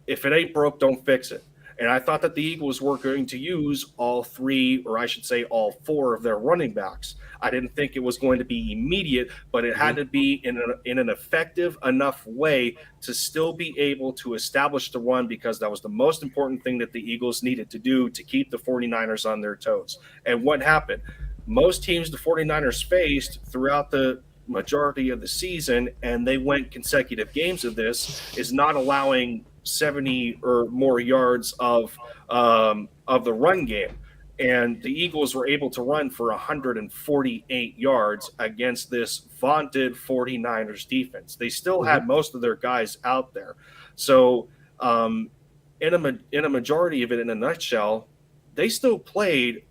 if it ain't broke, don't fix it. And I thought that the Eagles were going to use all three, or I should say all four of their running backs. I didn't think it was going to be immediate, but it had to be in an effective enough way to still be able to establish the run, because that was the most important thing that the Eagles needed to do to keep the 49ers on their toes. And what happened? Most teams the 49ers faced throughout the majority of the season, and they went consecutive games of this, is not allowing 70 or more yards of the run game. And the Eagles were able to run for 148 yards against this vaunted 49ers defense. They still had most of their guys out there. So in a majority of it, in a nutshell, they still played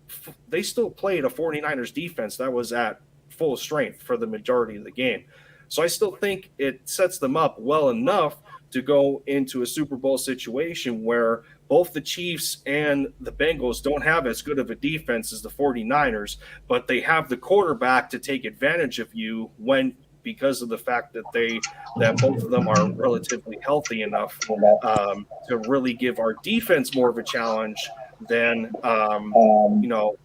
a 49ers defense that was at full strength for the majority of the game. So I still think it sets them up well enough to go into a Super Bowl situation where both the Chiefs and the Bengals don't have as good of a defense as the 49ers, but they have the quarterback to take advantage of you because of the fact that both of them are relatively healthy enough to really give our defense more of a challenge than the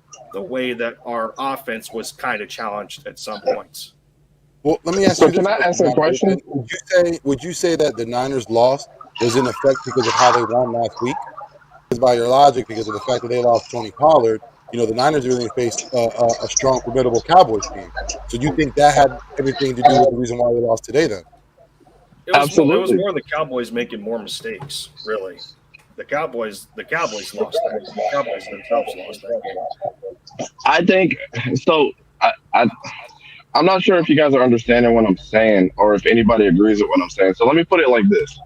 way that our offense was kind of challenged at some points. Well, let me ask So you this. can I ask a question? Would you say that the Niners loss was in effect because of how they won last week? Because by your logic, because of the fact that they lost Tony Pollard, the Niners really faced a strong, formidable Cowboys team. So do you think that had everything to do with the reason why they lost today then? Absolutely. It was more the Cowboys making more mistakes, really. The Cowboys lost that. The Cowboys themselves lost that game. I think so. I'm not sure if you guys are understanding what I'm saying or if anybody agrees with what I'm saying. So let me put it like this.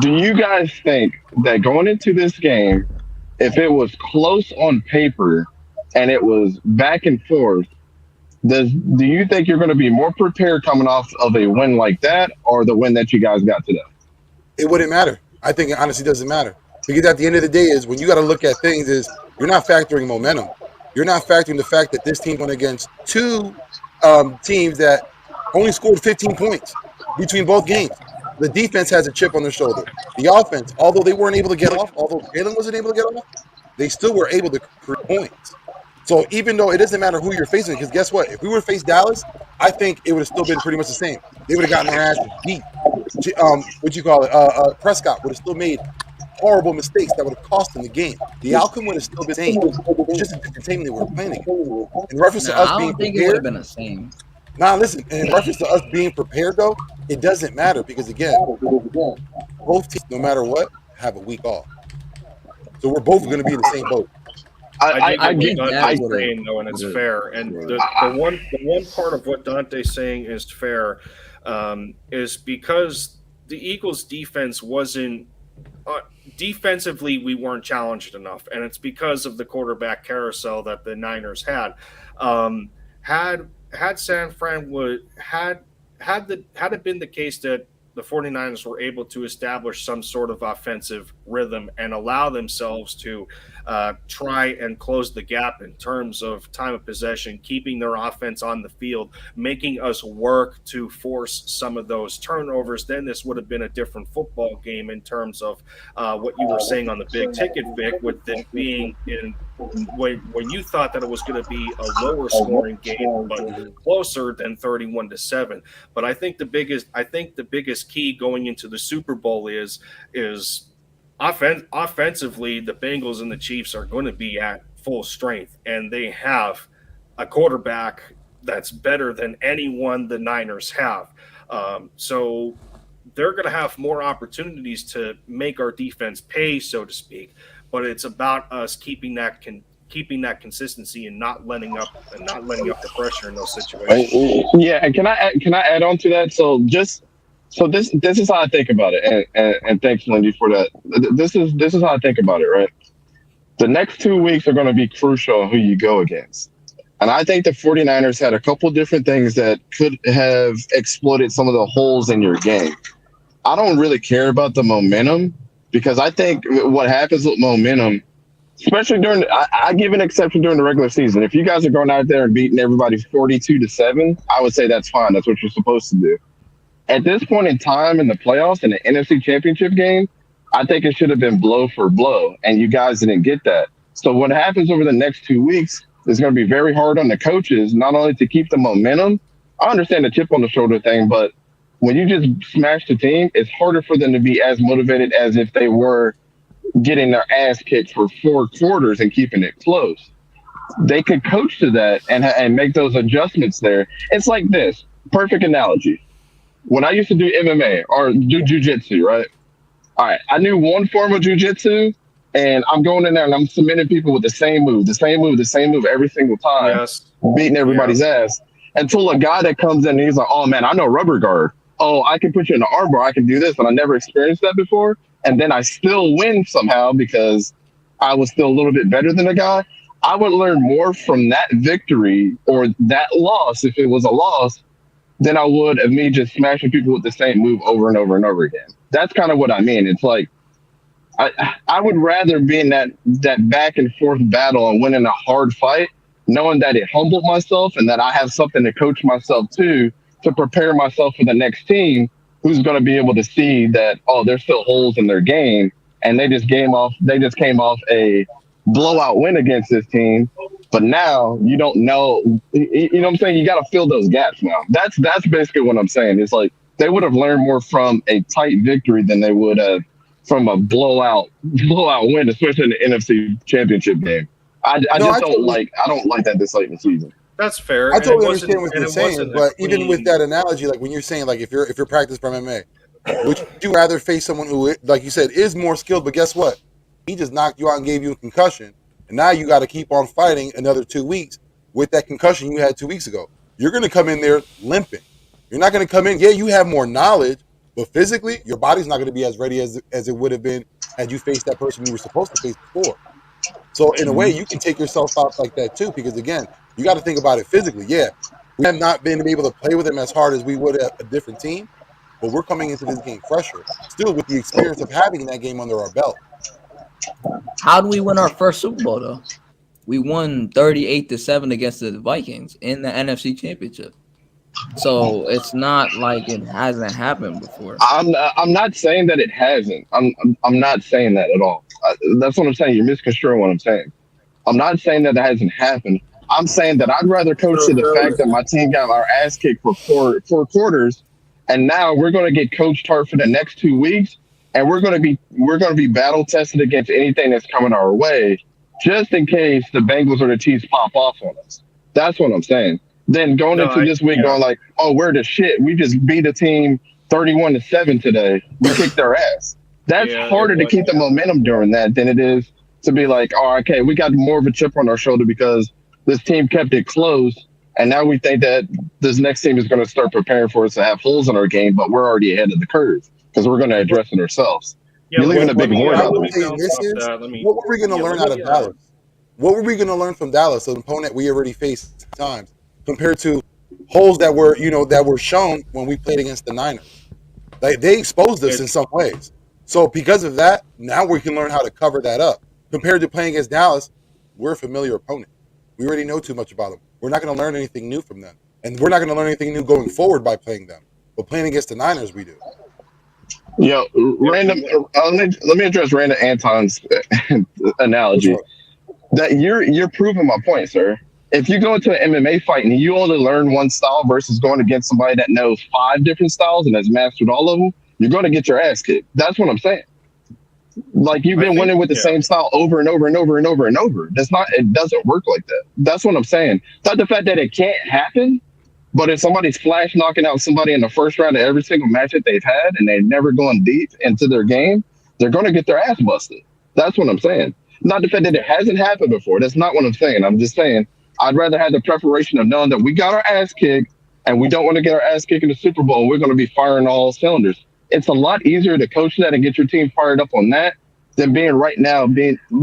Do you guys think that going into this game, if it was close on paper and it was back and forth, do you think you're going to be more prepared coming off of a win like that or the win that you guys got today? It wouldn't matter. I think it honestly doesn't matter. Because at the end of the day is when you got to look at things is you're not factoring momentum. You're not factoring the fact that this team went against two teams that only scored 15 points between both games. The defense has a chip on their shoulder. The offense, although they weren't able to get off, although Jalen wasn't able to get off, they still were able to create points. So even though it doesn't matter who you're facing, because guess what? If we were faced Dallas, I think it would have still been pretty much the same. They would have gotten their asses beat. Prescott would have still made horrible mistakes that would have cost them the game. The outcome would have still been the same. It's just a different team they were playing against. In reference to us being I don't think prepared, it would have been the same. listen. In reference to us being prepared, though, it doesn't matter because again, both teams, no matter what, have a week off. So we're both going to be in the same boat. I get what that Dante's would've- saying, though, and it's fair. And the one part of what Dante's saying is fair is because the Eagles' defense wasn't defensively, we weren't challenged enough, and it's because of the quarterback carousel that the Niners had. Had San Fran had it been the case that the 49ers were able to establish some sort of offensive rhythm and allow themselves to try and close the gap in terms of time of possession, keeping their offense on the field, making us work to force some of those turnovers, then this would have been a different football game in terms of what you were saying on the big ticket, Vic, with it being in when you thought that it was going to be a lower scoring game, but closer than 31-7. But I think the biggest key going into the Super Bowl is offensively, the Bengals and the Chiefs are going to be at full strength, and they have a quarterback that's better than anyone the Niners have. So they're going to have more opportunities to make our defense pay, so to speak. But it's about us keeping that consistency and not letting up the pressure in those situations. Yeah, and can I add on to that? So this is how I think about it, and thanks, Lindy, for that. This is how I think about it, right? The next 2 weeks are going to be crucial on who you go against. And I think the 49ers had a couple different things that could have exploited some of the holes in your game. I don't really care about the momentum, because I think what happens with momentum, especially I give an exception during the regular season. If you guys are going out there and beating everybody 42-7, I would say that's fine. That's what you're supposed to do. At this point in time in the playoffs, in the NFC Championship game, I think it should have been blow for blow, and you guys didn't get that. So what happens over the next 2 weeks is going to be very hard on the coaches, not only to keep the momentum. I understand the chip on the shoulder thing, but when you just smash the team, it's harder for them to be as motivated as if they were getting their ass kicked for 4 quarters and keeping it close. They could coach to that and make those adjustments there. It's like this. Perfect analogy. When I used to do MMA or do jiu-jitsu, right? All right, I knew one form of jiu-jitsu, and I'm going in there and I'm submitting people with the same move every single time, beating everybody's ass, until a guy that comes in and he's like, oh, man, I know rubber guard. Oh, I can put you in an armbar. I can do this, and I never experienced that before. And then I still win somehow because I was still a little bit better than the guy. I would learn more from that victory or that loss, if it was a loss, than I would of me just smashing people with the same move over and over and over again. That's kind of what I mean. It's like I would rather be in that back and forth battle and winning a hard fight, knowing that it humbled myself and that I have something to coach myself to prepare myself for the next team who's going to be able to see that, oh, there's still holes in their game, and they just came off a blowout win against this team, but now you don't know, you know what I'm saying? You got to fill those gaps now. That's basically what I'm saying. It's like they would have learned more from a tight victory than they would have from a blowout win, especially in the NFC Championship game. I don't like that this late in the season. That's fair. I totally understand what you're saying, but even with that analogy, like when you're saying, like if you're practicing for MMA, would you rather face someone who, like you said, is more skilled, but guess what? He just knocked you out and gave you a concussion, and now you got to keep on fighting another 2 weeks with that concussion you had 2 weeks ago. You're going to come in there limping. You're not going to come in. Yeah, you have more knowledge, but physically, your body's not going to be as ready as it would have been had you faced that person you were supposed to face before. So in a way, you can take yourself out like that too, because again, you got to think about it physically. Yeah, we have not been able to play with them as hard as we would at a different team, but we're coming into this game fresher, still with the experience of having that game under our belt. How do we win our first Super Bowl though? We won 38-7 against the Vikings in the NFC Championship. So it's not like it hasn't happened before. I'm not saying that it hasn't. I'm not saying that at all. That's what I'm saying. You're misconstruing what I'm saying. I'm not saying that it hasn't happened. I'm saying that I'd rather coach to the fact that my team got our ass kicked for four quarters, and now we're going to get coached hard for the next 2 weeks, and we're going to be battle tested against anything that's coming our way, just in case the Bengals or the Chiefs pop off on us. That's what I'm saying. Then going into this week, going like, oh, we're the shit. We just beat a team 31-7 today. We kicked their ass. That's harder to keep the momentum during that than it is to be like, oh, okay, we got more of a chip on our shoulder because this team kept it close, and now we think that this next team is going to start preparing for us to have holes in our game, but we're already ahead of the curve because we're going to address it ourselves. You're leaving a big void out of it. What were we going to learn out of Dallas? What were we going to learn from Dallas, an opponent we already faced times, compared to holes that were shown when we played against the Niners? They exposed us in some ways. So because of that, now we can learn how to cover that up. Compared to playing against Dallas, we're a familiar opponent. We already know too much about them. We're not going to learn anything new from them. And we're not going to learn anything new going forward by playing them. But playing against the Niners, we do. Yo, random. Let me address Random Anton's analogy. That you're proving my point, sir. If you go into an MMA fight and you only learn one style versus going against somebody that knows 5 different styles and has mastered all of them, you're going to get your ass kicked. That's what I'm saying. Like you've been winning with the same style over and over and over and over and over. It doesn't work like that. That's what I'm saying. Not the fact that it can't happen, but if somebody's flash knocking out somebody in the first round of every single match that they've had and they've never gone deep into their game, they're going to get their ass busted. That's what I'm saying. Not the fact that it hasn't happened before. That's not what I'm saying. I'm just saying I'd rather have the preparation of knowing that we got our ass kicked and we don't want to get our ass kicked in the Super Bowl. And we're going to be firing all cylinders. It's a lot easier to coach that and get your team fired up on that than being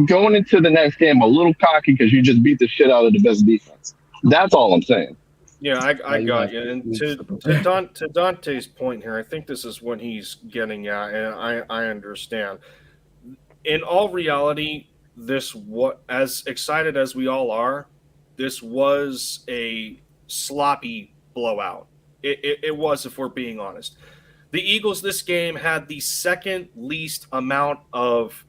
going into the next game a little cocky because you just beat the shit out of the best defense. That's all I'm saying. Yeah, I got you. And to Dante's point here, I think this is what he's getting at, and I understand. In all reality, as excited as we all are, this was a sloppy blowout. It was, if we're being honest. The Eagles this game had the second least amount of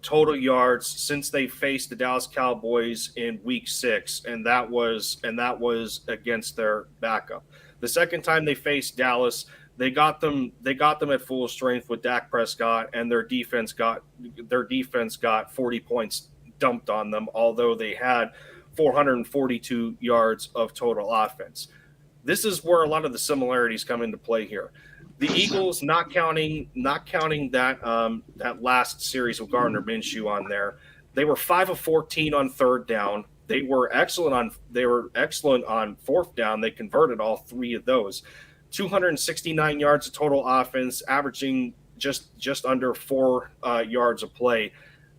total yards since they faced the Dallas Cowboys in Week 6, and that was against their backup. The second time they faced Dallas, they got them at full strength with Dak Prescott, and their defense got 40 points dumped on them, although they had 442 yards of total offense. This is where a lot of the similarities come into play here. The Eagles, not counting that last series with Gardner Minshew on there, they were 5 of 14 on third down. They were excellent on fourth down. They converted all 3 of those. 269 yards of total offense, averaging just under 4 yards a play.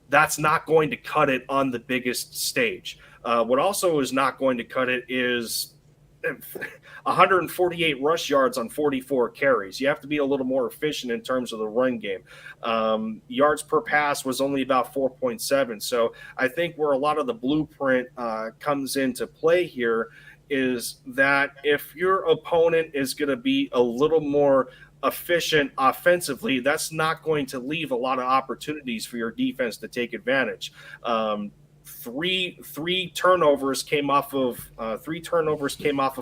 That's not going to cut it on the biggest stage. What also is not going to cut it is 148 rush yards on 44 carries. You have to be a little more efficient in terms of the run game. Yards per pass was only about 4.7. So I think where a lot of the blueprint comes into play here is that if your opponent is going to be a little more efficient offensively, that's not going to leave a lot of opportunities for your defense to take advantage. Three turnovers came off of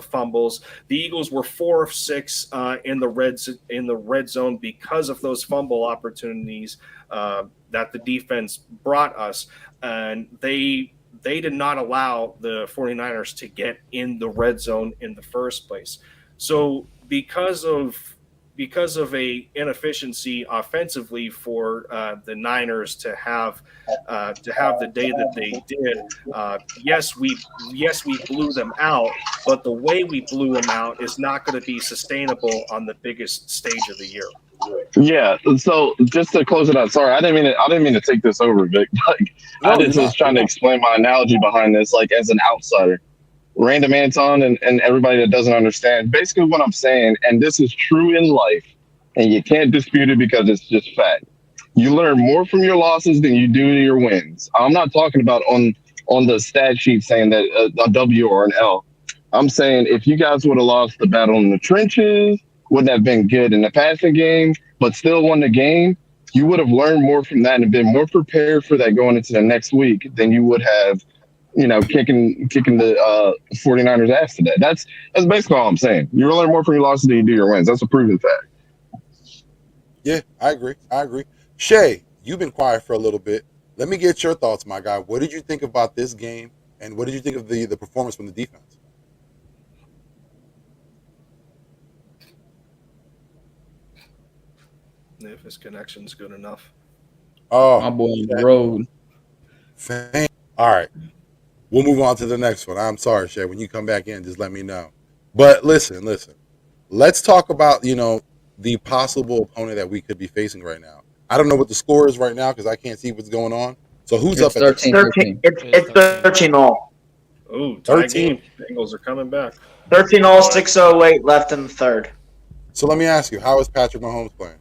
fumbles. The Eagles were 4 of 6 in the red zone because of those fumble opportunities that the defense brought us, and they did not allow the 49ers to get in the red zone in the first place. So because of a inefficiency offensively for the Niners to have the day that they did, yes, we blew them out, but the way we blew them out is not going to be sustainable on the biggest stage of the year. Yeah. So just to close it out, sorry, I didn't mean to take this over, Vic. I was just trying to explain my analogy behind this, like as an outsider. Random Anton and everybody that doesn't understand, basically what I'm saying, and this is true in life, and you can't dispute it because it's just fact. You learn more from your losses than you do your wins. I'm not talking about on the stat sheet saying that a W or an L. I'm saying if you guys would have lost the battle in the trenches, wouldn't have been good in the passing game, but still won the game, you would have learned more from that and been more prepared for that going into the next week than you would have, kicking the 49ers ass today. That's basically all I'm saying. You learn more from your losses than you do your wins. That's a proven fact. Yeah, I agree. Shay, you've been quiet for a little bit. Let me get your thoughts, my guy. What did you think about this game, and what did you think of the performance from the defense? If his connection's good enough. Oh, my boy on the road. All right. We'll move on to the next one. I'm sorry, Shay. When you come back in, just let me know. But listen. Let's talk about, the possible opponent that we could be facing right now. I don't know what the score is right now because I can't see what's going on. So who's up at 13? It's 13 all. Ooh, 13. Bengals are coming back. 13 all, 6:08 left in the third. So let me ask you, how is Patrick Mahomes playing?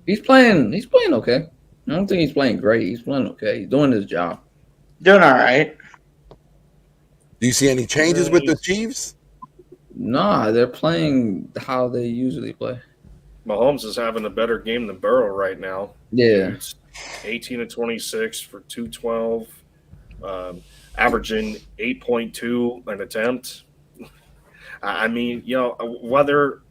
He's playing okay. I don't think he's playing great. He's playing okay. He's doing his job. Doing all right. Do you see any changes with the Chiefs? Nah, they're playing how they usually play. Mahomes is having a better game than Burrow right now. Yeah. Dude's 18 of 26 for 212, averaging 8.2 an attempt. I mean, whether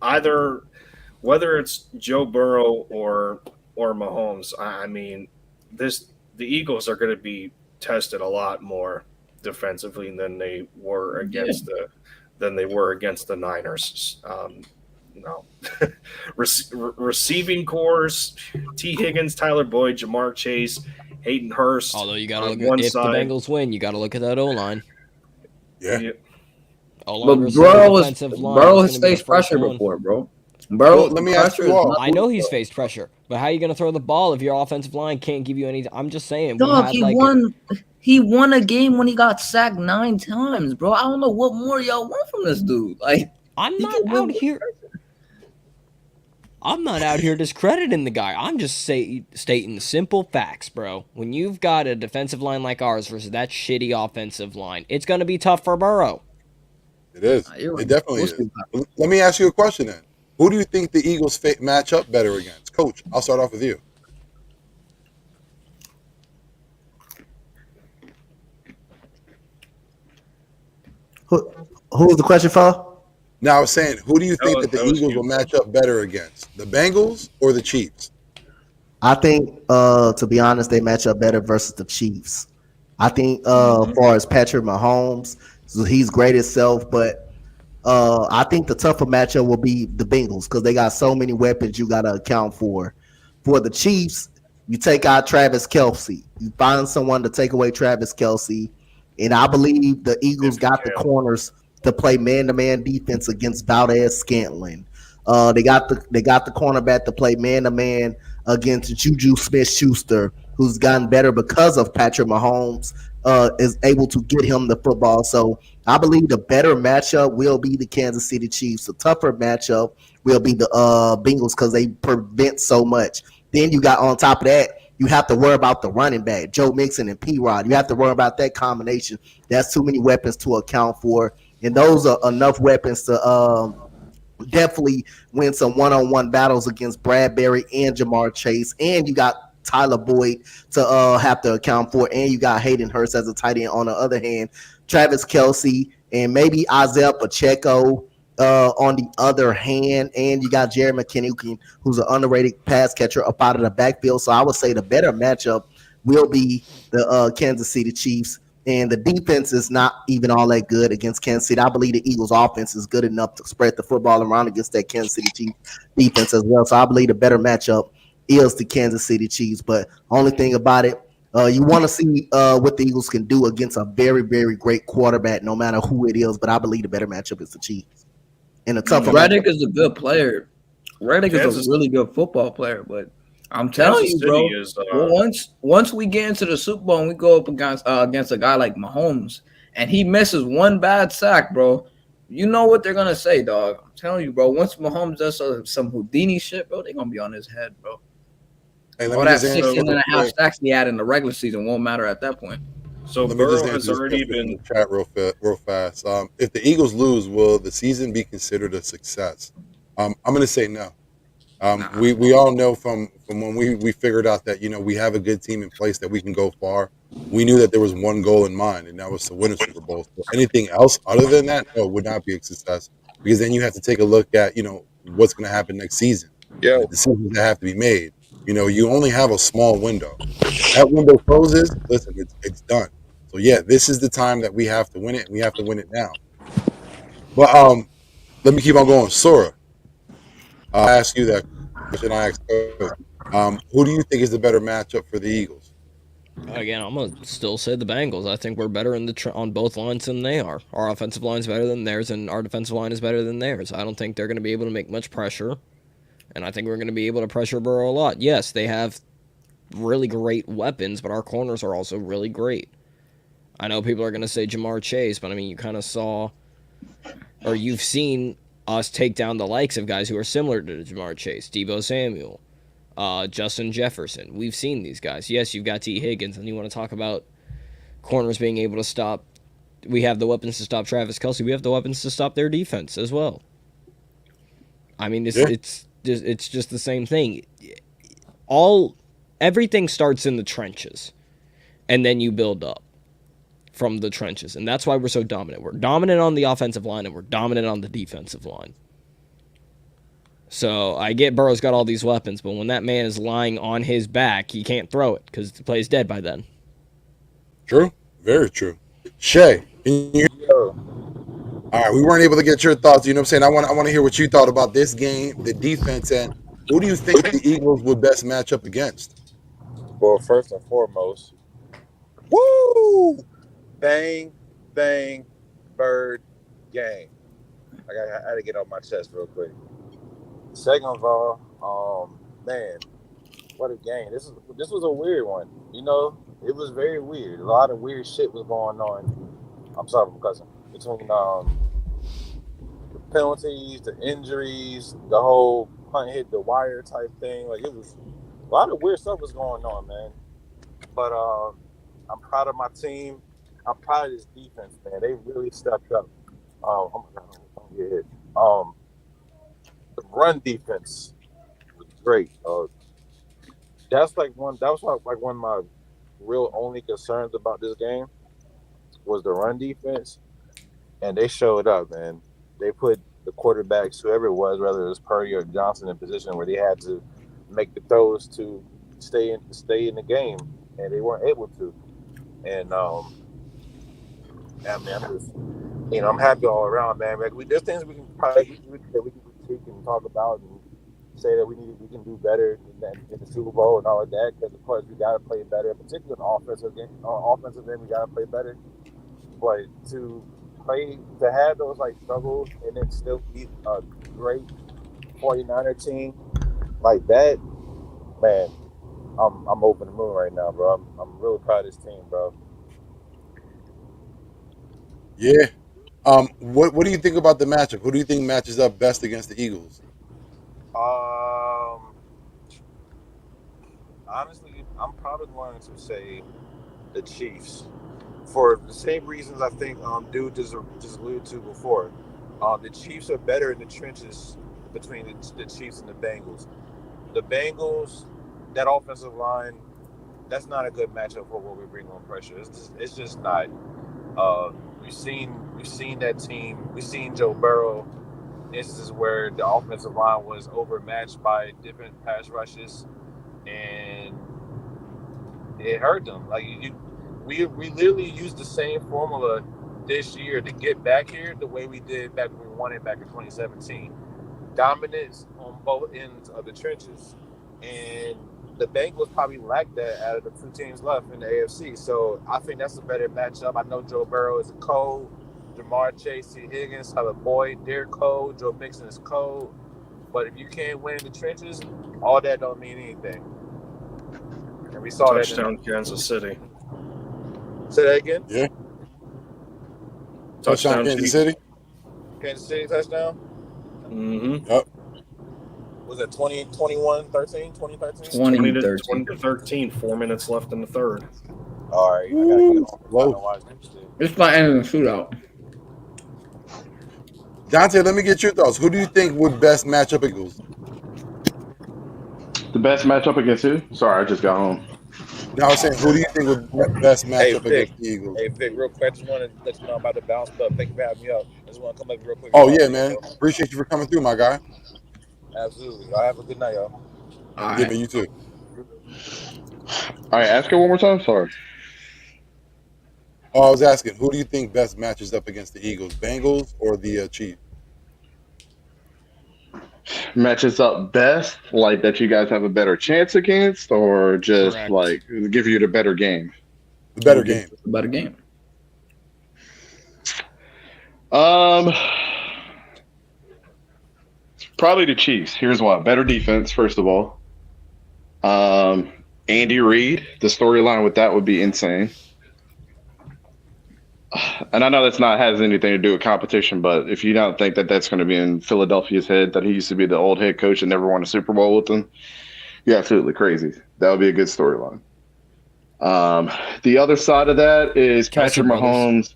it's Joe Burrow or Mahomes, I mean, the Eagles are going to be tested a lot more defensively than they were against the Niners. No. Receiving cores, T. Higgins, Tyler Boyd, Jamar Chase, Hayden Hurst. Although you got to look at if the Bengals win, you got to look at that O-line. Yeah. But Burrow has faced pressure before, bro. Bro, let me ask you all. I know he's faced pressure, but how are you going to throw the ball if your offensive line can't give you any? I'm just saying. Dog, he won a game when he got sacked 9 times, bro. I don't know what more y'all want from this dude. Like, I'm not out here. I'm not out here discrediting the guy. I'm just stating simple facts, bro. When you've got a defensive line like ours versus that shitty offensive line, it's going to be tough for Burrow. It is. It definitely is. Let me ask you a question then. Who do you think the Eagles match up better against? Coach, I'll start off with you. Who was the question for? Now I was saying, who do you think that the Eagles will match up better against? The Bengals or the Chiefs? I think, to be honest, they match up better versus the Chiefs. I think, as far as Patrick Mahomes, so he's great himself, but I think the tougher matchup will be the Bengals because they got so many weapons you got to account for. For the Chiefs, you take out Travis Kelce. You find someone to take away Travis Kelce, and I believe the Eagles got the corners to play man-to-man defense against Valdez-Scantling. They got the cornerback to play man-to-man against Juju Smith-Schuster, who's gotten better because of Patrick Mahomes is able to get him the football. So I believe the better matchup will be the Kansas City Chiefs. The tougher matchup will be the Bengals because they prevent so much. Then you got on top of that, you have to worry about the running back, Joe Mixon and P-Rod. You have to worry about that combination. That's too many weapons to account for. And those are enough weapons to definitely win some one-on-one battles against Bradbury and Jamar Chase. And you got Tyler Boyd to have to account for. And you got Hayden Hurst as a tight end on the other hand. Travis Kelce and maybe Isaiah Pacheco on the other hand. And you got Jerry McKinney, who's an underrated pass catcher up out of the backfield. So I would say the better matchup will be the Kansas City Chiefs. And the defense is not even all that good against Kansas City. I believe the Eagles' offense is good enough to spread the football around against that Kansas City Chiefs defense as well. So I believe the better matchup is the Kansas City Chiefs. But only thing about it, you want to see what the Eagles can do against a very, very great quarterback, no matter who it is. But I believe the better matchup is the Chiefs. And a tougher Reddick is a good player. Reddick is a really good football player, but I'm telling you, bro. Once we get into the Super Bowl and we go up against a guy like Mahomes, and he misses one bad sack, bro, you know what they're gonna say, dog. I'm telling you, bro. Once Mahomes does some Houdini shit, bro, they're gonna be on his head, bro. Hey, all that 16.5 sacks he had in the regular season won't matter at that point. So Burrow has already been in the chat real fast. If the Eagles lose, will the season be considered a success? I'm gonna say no. We all know from when we figured out that we have a good team in place that we can go far. We knew that there was one goal in mind, and that was to win a Super Bowl. So anything else other than that, no, would not be a success, because then you have to take a look at what's going to happen next season. Yeah, the decisions that have to be made. You only have a small window. If that window closes, listen, it's done. So yeah, this is the time that we have to win it, and we have to win it now. But let me keep on going, Sora. I'll ask you that question I asked earlier. Who do you think is the better matchup for the Eagles? Again, I'm going to still say the Bengals. I think we're better on both lines than they are. Our offensive line is better than theirs, and our defensive line is better than theirs. I don't think they're going to be able to make much pressure, and I think we're going to be able to pressure Burrow a lot. Yes, they have really great weapons, but our corners are also really great. I know people are going to say Jamar Chase, but I mean, you kind of saw, or you've seen us take down the likes of guys who are similar to Jamar Chase, Deebo Samuel, Justin Jefferson. We've seen these guys. Yes, you've got T. Higgins, and you want to talk about corners being able to stop. We have the weapons to stop Travis Kelce. We have the weapons to stop their defense as well. I mean, it's just the same thing. Everything starts in the trenches, and then you build up from the trenches, and that's why we're so dominant. We're dominant on the offensive line, and we're dominant on the defensive line. So I get Burrow's got all these weapons, but when that man is lying on his back, he can't throw it because the play's dead by then. True. Very true. Shay, can you... All right, we weren't able to get your thoughts. You know what I'm saying? I want to hear what you thought about this game, the defense, and who do you think the Eagles would best match up against? Well, first and foremost, woo! Bang, bang, bird, gang. I had to get off my chest real quick. Second of all, man, what a game. This was a weird one. You know, it was very weird. A lot of weird shit was going on. I'm sorry, my cousin. Between the penalties, the injuries, the whole punt hit the wire type thing. Like, it was a lot of weird stuff was going on, man. But I'm proud of my team. I'm proud of this defense, man. They really stepped up. Oh my God, don't get hit. The run defense was great. That was one of my real only concerns about this game was the run defense, and they showed up, man. They put the quarterbacks, whoever it was, whether it was Purdy or Johnson, in a position where they had to make the throws to stay in the game, and they weren't able to. And I mean, I'm happy all around, man. Like, there's things we can critique and talk about and say that we can do better in the Super Bowl and all of that, because of course we got to play better, particularly on offensive end, we got to play better. But to have those like struggles and then still beat a great 49er team like that, man, I'm over the moon right now, bro. I'm really proud of this team, bro. Yeah. What do you think about the matchup? Who do you think matches up best against the Eagles? Honestly, I'm probably going to say the Chiefs for the same reasons I think dude just alluded to before. The Chiefs are better in the trenches between the Chiefs and the Bengals. The Bengals, that offensive line, that's not a good matchup for what we bring on pressure. It's just not. We've seen that team. We've seen Joe Burrow. Instances where the offensive line was overmatched by different pass rushes, and it hurt them. Like we literally used the same formula this year to get back here the way we did back when we won it back in 2017. Dominance on both ends of the trenches, and the Bengals probably lack that out of the two teams left in the AFC. So I think that's a better matchup. I know Joe Burrow is a cold. Jamar Chase, T. Higgins, Tyler Boyd, they're cold. Joe Mixon is cold. But if you can't win in the trenches, all that don't mean anything. And we saw touchdown Kansas City. Say that again? Yeah. Touchdown Kansas City? Kansas City touchdown? Mm-hmm. Yep. Was it 2013? 2013. 4 minutes left in the third. All right. I got to get on. It's my end of the shootout. Dante, let me get your thoughts. Who do you think would best match up Eagles? The best matchup against who? Sorry, I just got home. Now I was saying, who do you think would best match up against the Eagles? Hey, Vic, real quick, I just want to let you know about the bounce club. Thank you for having me up. I just want to come up real quick. Oh, yeah, man. Appreciate you for coming through, my guy. Absolutely. Y'all have a good night, y'all. All right. Yeah, man, you too. All right, ask it one more time. Sorry. Oh, I was asking, who do you think best matches up against the Eagles, Bengals or the Chiefs? Matches up best, like that you guys have a better chance against, or just Correct. like give you the better game? The better game. The better game. Probably the Chiefs. Here's why: better defense, first of all. Andy Reid, the storyline with that would be insane. and I know that's not has anything to do with competition, but if you don't think that that's going to be in Philadelphia's head, that he used to be the old head coach and never won a Super Bowl with them, you're absolutely crazy. That would be a good storyline. The other side of that is Kelsey Patrick Mahomes.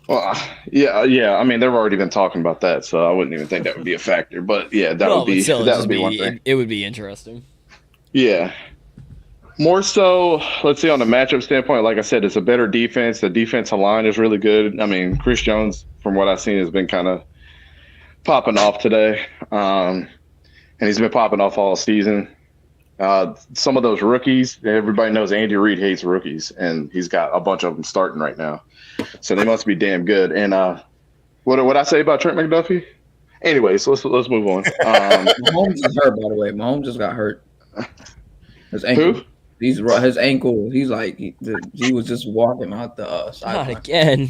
Well, yeah. I mean, they've already been talking about that, so I wouldn't even think that would be a factor. But yeah, that would be one thing. It would be interesting. Yeah. More so, let's see, on the matchup standpoint, like I said, it's a better defense. The defensive line is really good. I mean, Chris Jones, from what I've seen, has been kind of popping off today. And he's been popping off all season. Some of those rookies, everybody knows Andy Reid hates rookies, and he's got a bunch of them starting right now. So they must be damn good. And what I say about Trent McDuffie? Anyways, let's move on. Mahomes is hurt, by the way. Mahomes just got hurt. His ankle. Who? His ankle. He's like he was just walking out the Not sideline. again.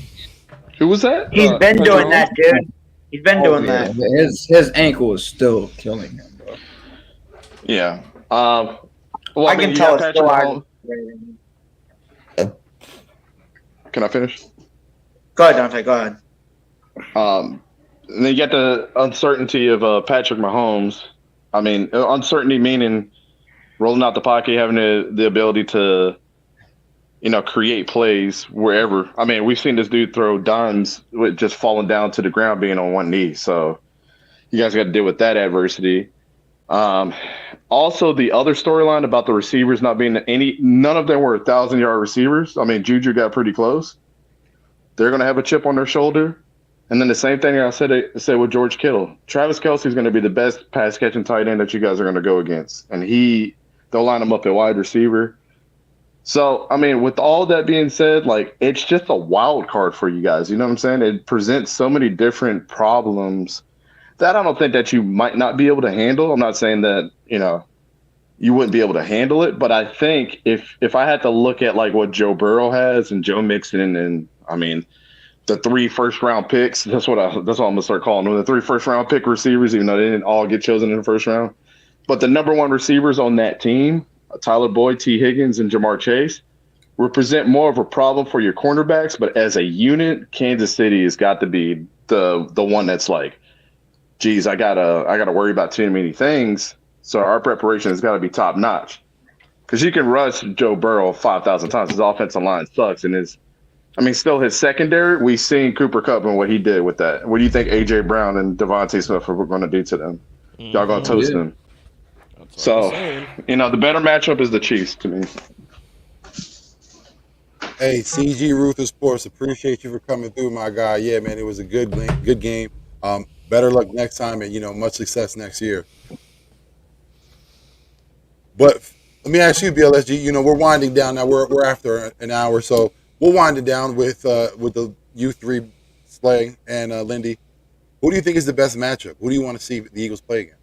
Who was that? He's been doing that, dude. He's been doing that. His ankle is still killing him, bro. Yeah. Well, I can tell it's still Mahomes. Can I finish? Go ahead, Dante. Go ahead. And then you get the uncertainty of Patrick Mahomes. I mean, uncertainty meaning rolling out the pocket, having the ability to, create plays wherever. I mean, we've seen this dude throw dimes with just falling down to the ground, being on one knee. So you guys got to deal with that adversity. Also, the other storyline about the receivers not being none of them were 1,000-yard receivers. I mean, Juju got pretty close. They're going to have a chip on their shoulder. And then the same thing I said with George Kittle. Travis Kelce's going to be the best pass-catching tight end that you guys are going to go against. And they'll line him up at wide receiver. So, I mean, with all that being said, it's just a wild card for you guys. You know what I'm saying? It presents so many different problems that I don't think that you might not be able to handle. I'm not saying that, you wouldn't be able to handle it. But I think if I had to look at, what Joe Burrow has and Joe Mixon and, I mean, the 3 first-round picks, that's what I'm going to start calling them, the 3 first-round pick receivers, even though they didn't all get chosen in the first round. But the number 1 receivers on that team, Tyler Boyd, T. Higgins, and Jamar Chase, represent more of a problem for your cornerbacks. But as a unit, Kansas City has got to be the one that's geez, I gotta worry about too many things. So our preparation has got to be top notch. Because you can rush Joe Burrow 5,000 times. His offensive line sucks, and still his secondary. We've seen Cooper Kupp and what he did with that. What do you think A.J. Brown and Devontae Smith are going to do to them? Y'all going to toast them. So, the better matchup is the Chiefs to me. Hey, CG Ruther Sports, appreciate you for coming through, my guy. Yeah, man, it was a good game. Better luck next time, and much success next year. But let me ask you, BLSG. We're winding down now. We're after an hour, so we'll wind it down with the U3 Slay and Lindy. Who do you think is the best matchup? Who do you want to see the Eagles play against?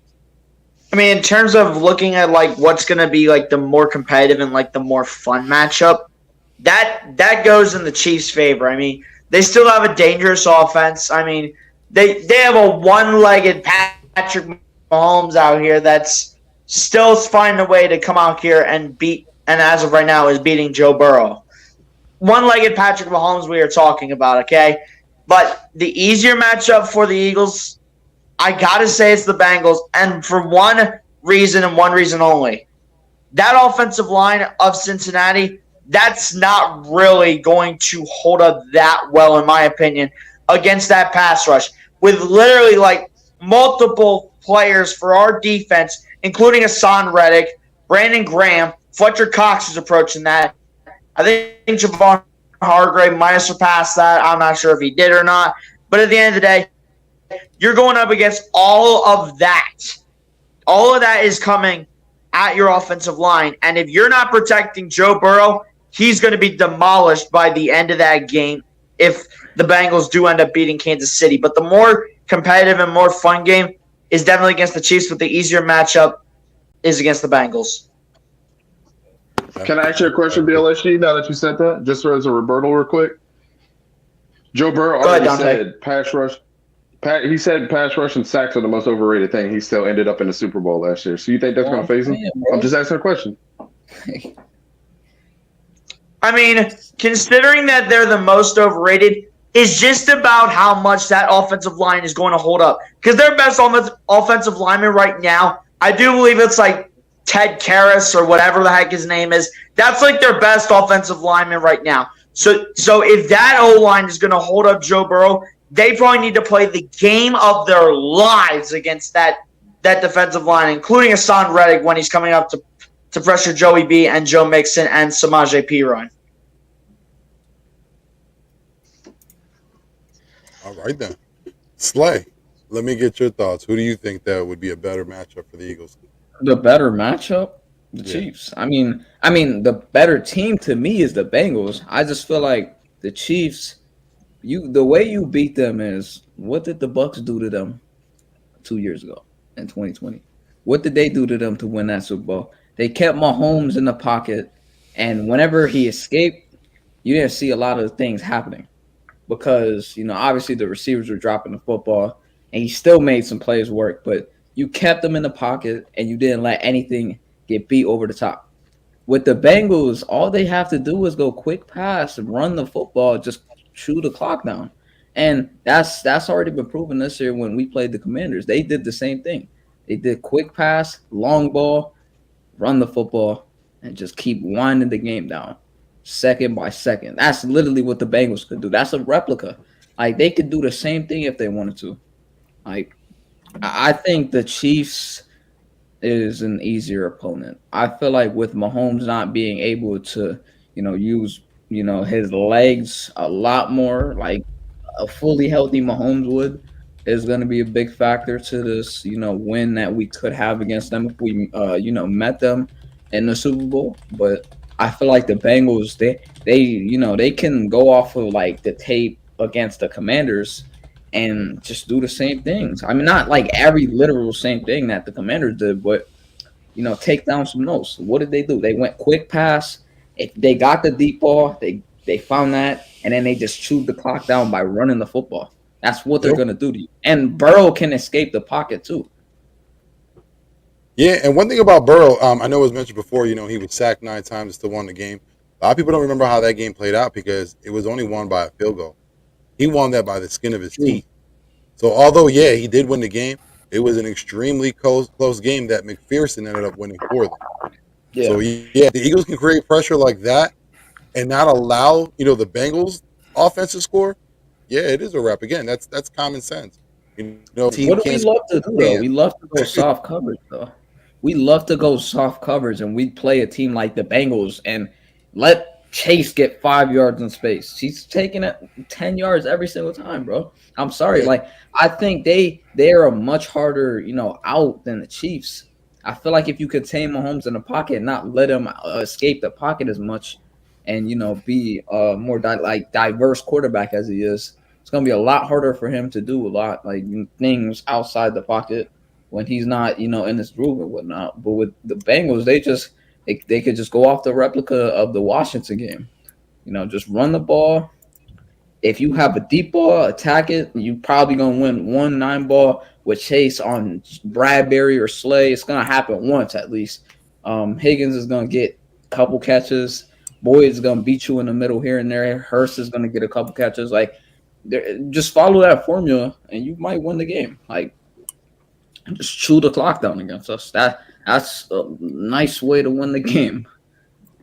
I mean, in terms of looking at what's going to be the more competitive and the more fun matchup, that goes in the Chiefs' favor. I mean, they still have a dangerous offense. I mean, they have a one-legged Patrick Mahomes out here that's still finding a way to come out here and beat, and as of right now is beating Joe Burrow. One-legged Patrick Mahomes we are talking about, okay? But the easier matchup for the Eagles, I got to say it's the Bengals, and for one reason and one reason only. That offensive line of Cincinnati, that's not really going to hold up that well, in my opinion, against that pass rush. With literally multiple players for our defense, including Hassan Reddick, Brandon Graham, Fletcher Cox is approaching that. I think Javon Hargrave might have surpassed that. I'm not sure if he did or not. But at the end of the day, you're going up against all of that. All of that is coming at your offensive line. And if you're not protecting Joe Burrow, he's going to be demolished by the end of that game if the Bengals do end up beating Kansas City. But the more competitive and more fun game is definitely against the Chiefs, but the easier matchup is against the Bengals. Can I ask you a question, BLSG, now that you said that? Just as a rebuttal real quick. Joe Burrow already said pass rush. He said pass rush and sacks are the most overrated thing. He still ended up in the Super Bowl last year. So you think that's going to phase him? I'm just asking a question. I mean, considering that they're the most overrated, is just about how much that offensive line is going to hold up. Because their best offensive lineman right now, I do believe it's like Ted Karras or whatever the heck his name is. That's like their best offensive lineman right now. So if that O-line is going to hold up Joe Burrow, they probably need to play the game of their lives against that defensive line, including Hassan Reddick when he's coming up to pressure Joey B and Joe Mixon and Samaje Perine. All right then, Slay. Let me get your thoughts. Who do you think that would be a better matchup for the Eagles? The better matchup, the Yeah. Chiefs. I mean, the better team to me is the Bengals. I just feel like the Chiefs. The way you beat them is, what did the Bucks do to them 2 years ago in 2020? What did they do to them to win that Super Bowl? They kept Mahomes in the pocket, and whenever he escaped, you didn't see a lot of things happening because, obviously the receivers were dropping the football, and he still made some plays work, but you kept them in the pocket, and you didn't let anything get beat over the top. With the Bengals, all they have to do is go quick pass and run the football, just chew the clock down. And that's already been proven this year when we played the Commanders. They did the same thing. They did quick pass, long ball, run the football, and just keep winding the game down second by second. That's literally what the Bengals could do. That's a replica. Like, they could do the same thing if they wanted to. Like, I think the Chiefs is an easier opponent. I feel like with Mahomes not being able to, use, his legs a lot more, like a fully healthy Mahomes would, is going to be a big factor to this, win that we could have against them if we, met them in the Super Bowl. But I feel like the Bengals, they can go off of like the tape against the Commanders and just do the same things. I mean, not like every literal same thing that the Commanders did, but, take down some notes. What did they do? They went quick pass. If they got the deep ball, they found that, and then they just chewed the clock down by running the football. That's what they're going to do to you. And Burrow can escape the pocket too. Yeah, and one thing about Burrow, I know it was mentioned before, he was sacked 9 times and still won the game. A lot of people don't remember how that game played out because it was only won by a field goal. He won that by the skin of his teeth. So although, he did win the game, it was an extremely close game that McPherson ended up winning for them. Yeah. So, the Eagles can create pressure like that and not allow, the Bengals offense to score. Yeah, it is a wrap. Again, that's common sense. Team what do we can't love to do, though? We love to go soft coverage, though. We love to go soft coverage, and we play a team like the Bengals and let Chase get 5 yards in space. He's taking it 10 yards every single time, bro. I'm sorry. Yeah. Like, I think they're a much harder, out than the Chiefs. I feel like if you contain Mahomes in the pocket and not let him escape the pocket as much and, be more diverse quarterback as he is, it's going to be a lot harder for him to do a lot, like, things outside the pocket when he's not, in his groove and whatnot. But with the Bengals, they could just go off the replica of the Washington game. Just run the ball. If you have a deep ball, attack it. You probably going to win 1-9 ball with Chase on Bradbury or Slay. It's going to happen once at least. Higgins is going to get a couple catches. Boyd is going to beat you in the middle here and there. Hurst is going to get a couple catches. Like, just follow that formula, and you might win the game. Like, just chew the clock down against us. That's a nice way to win the game.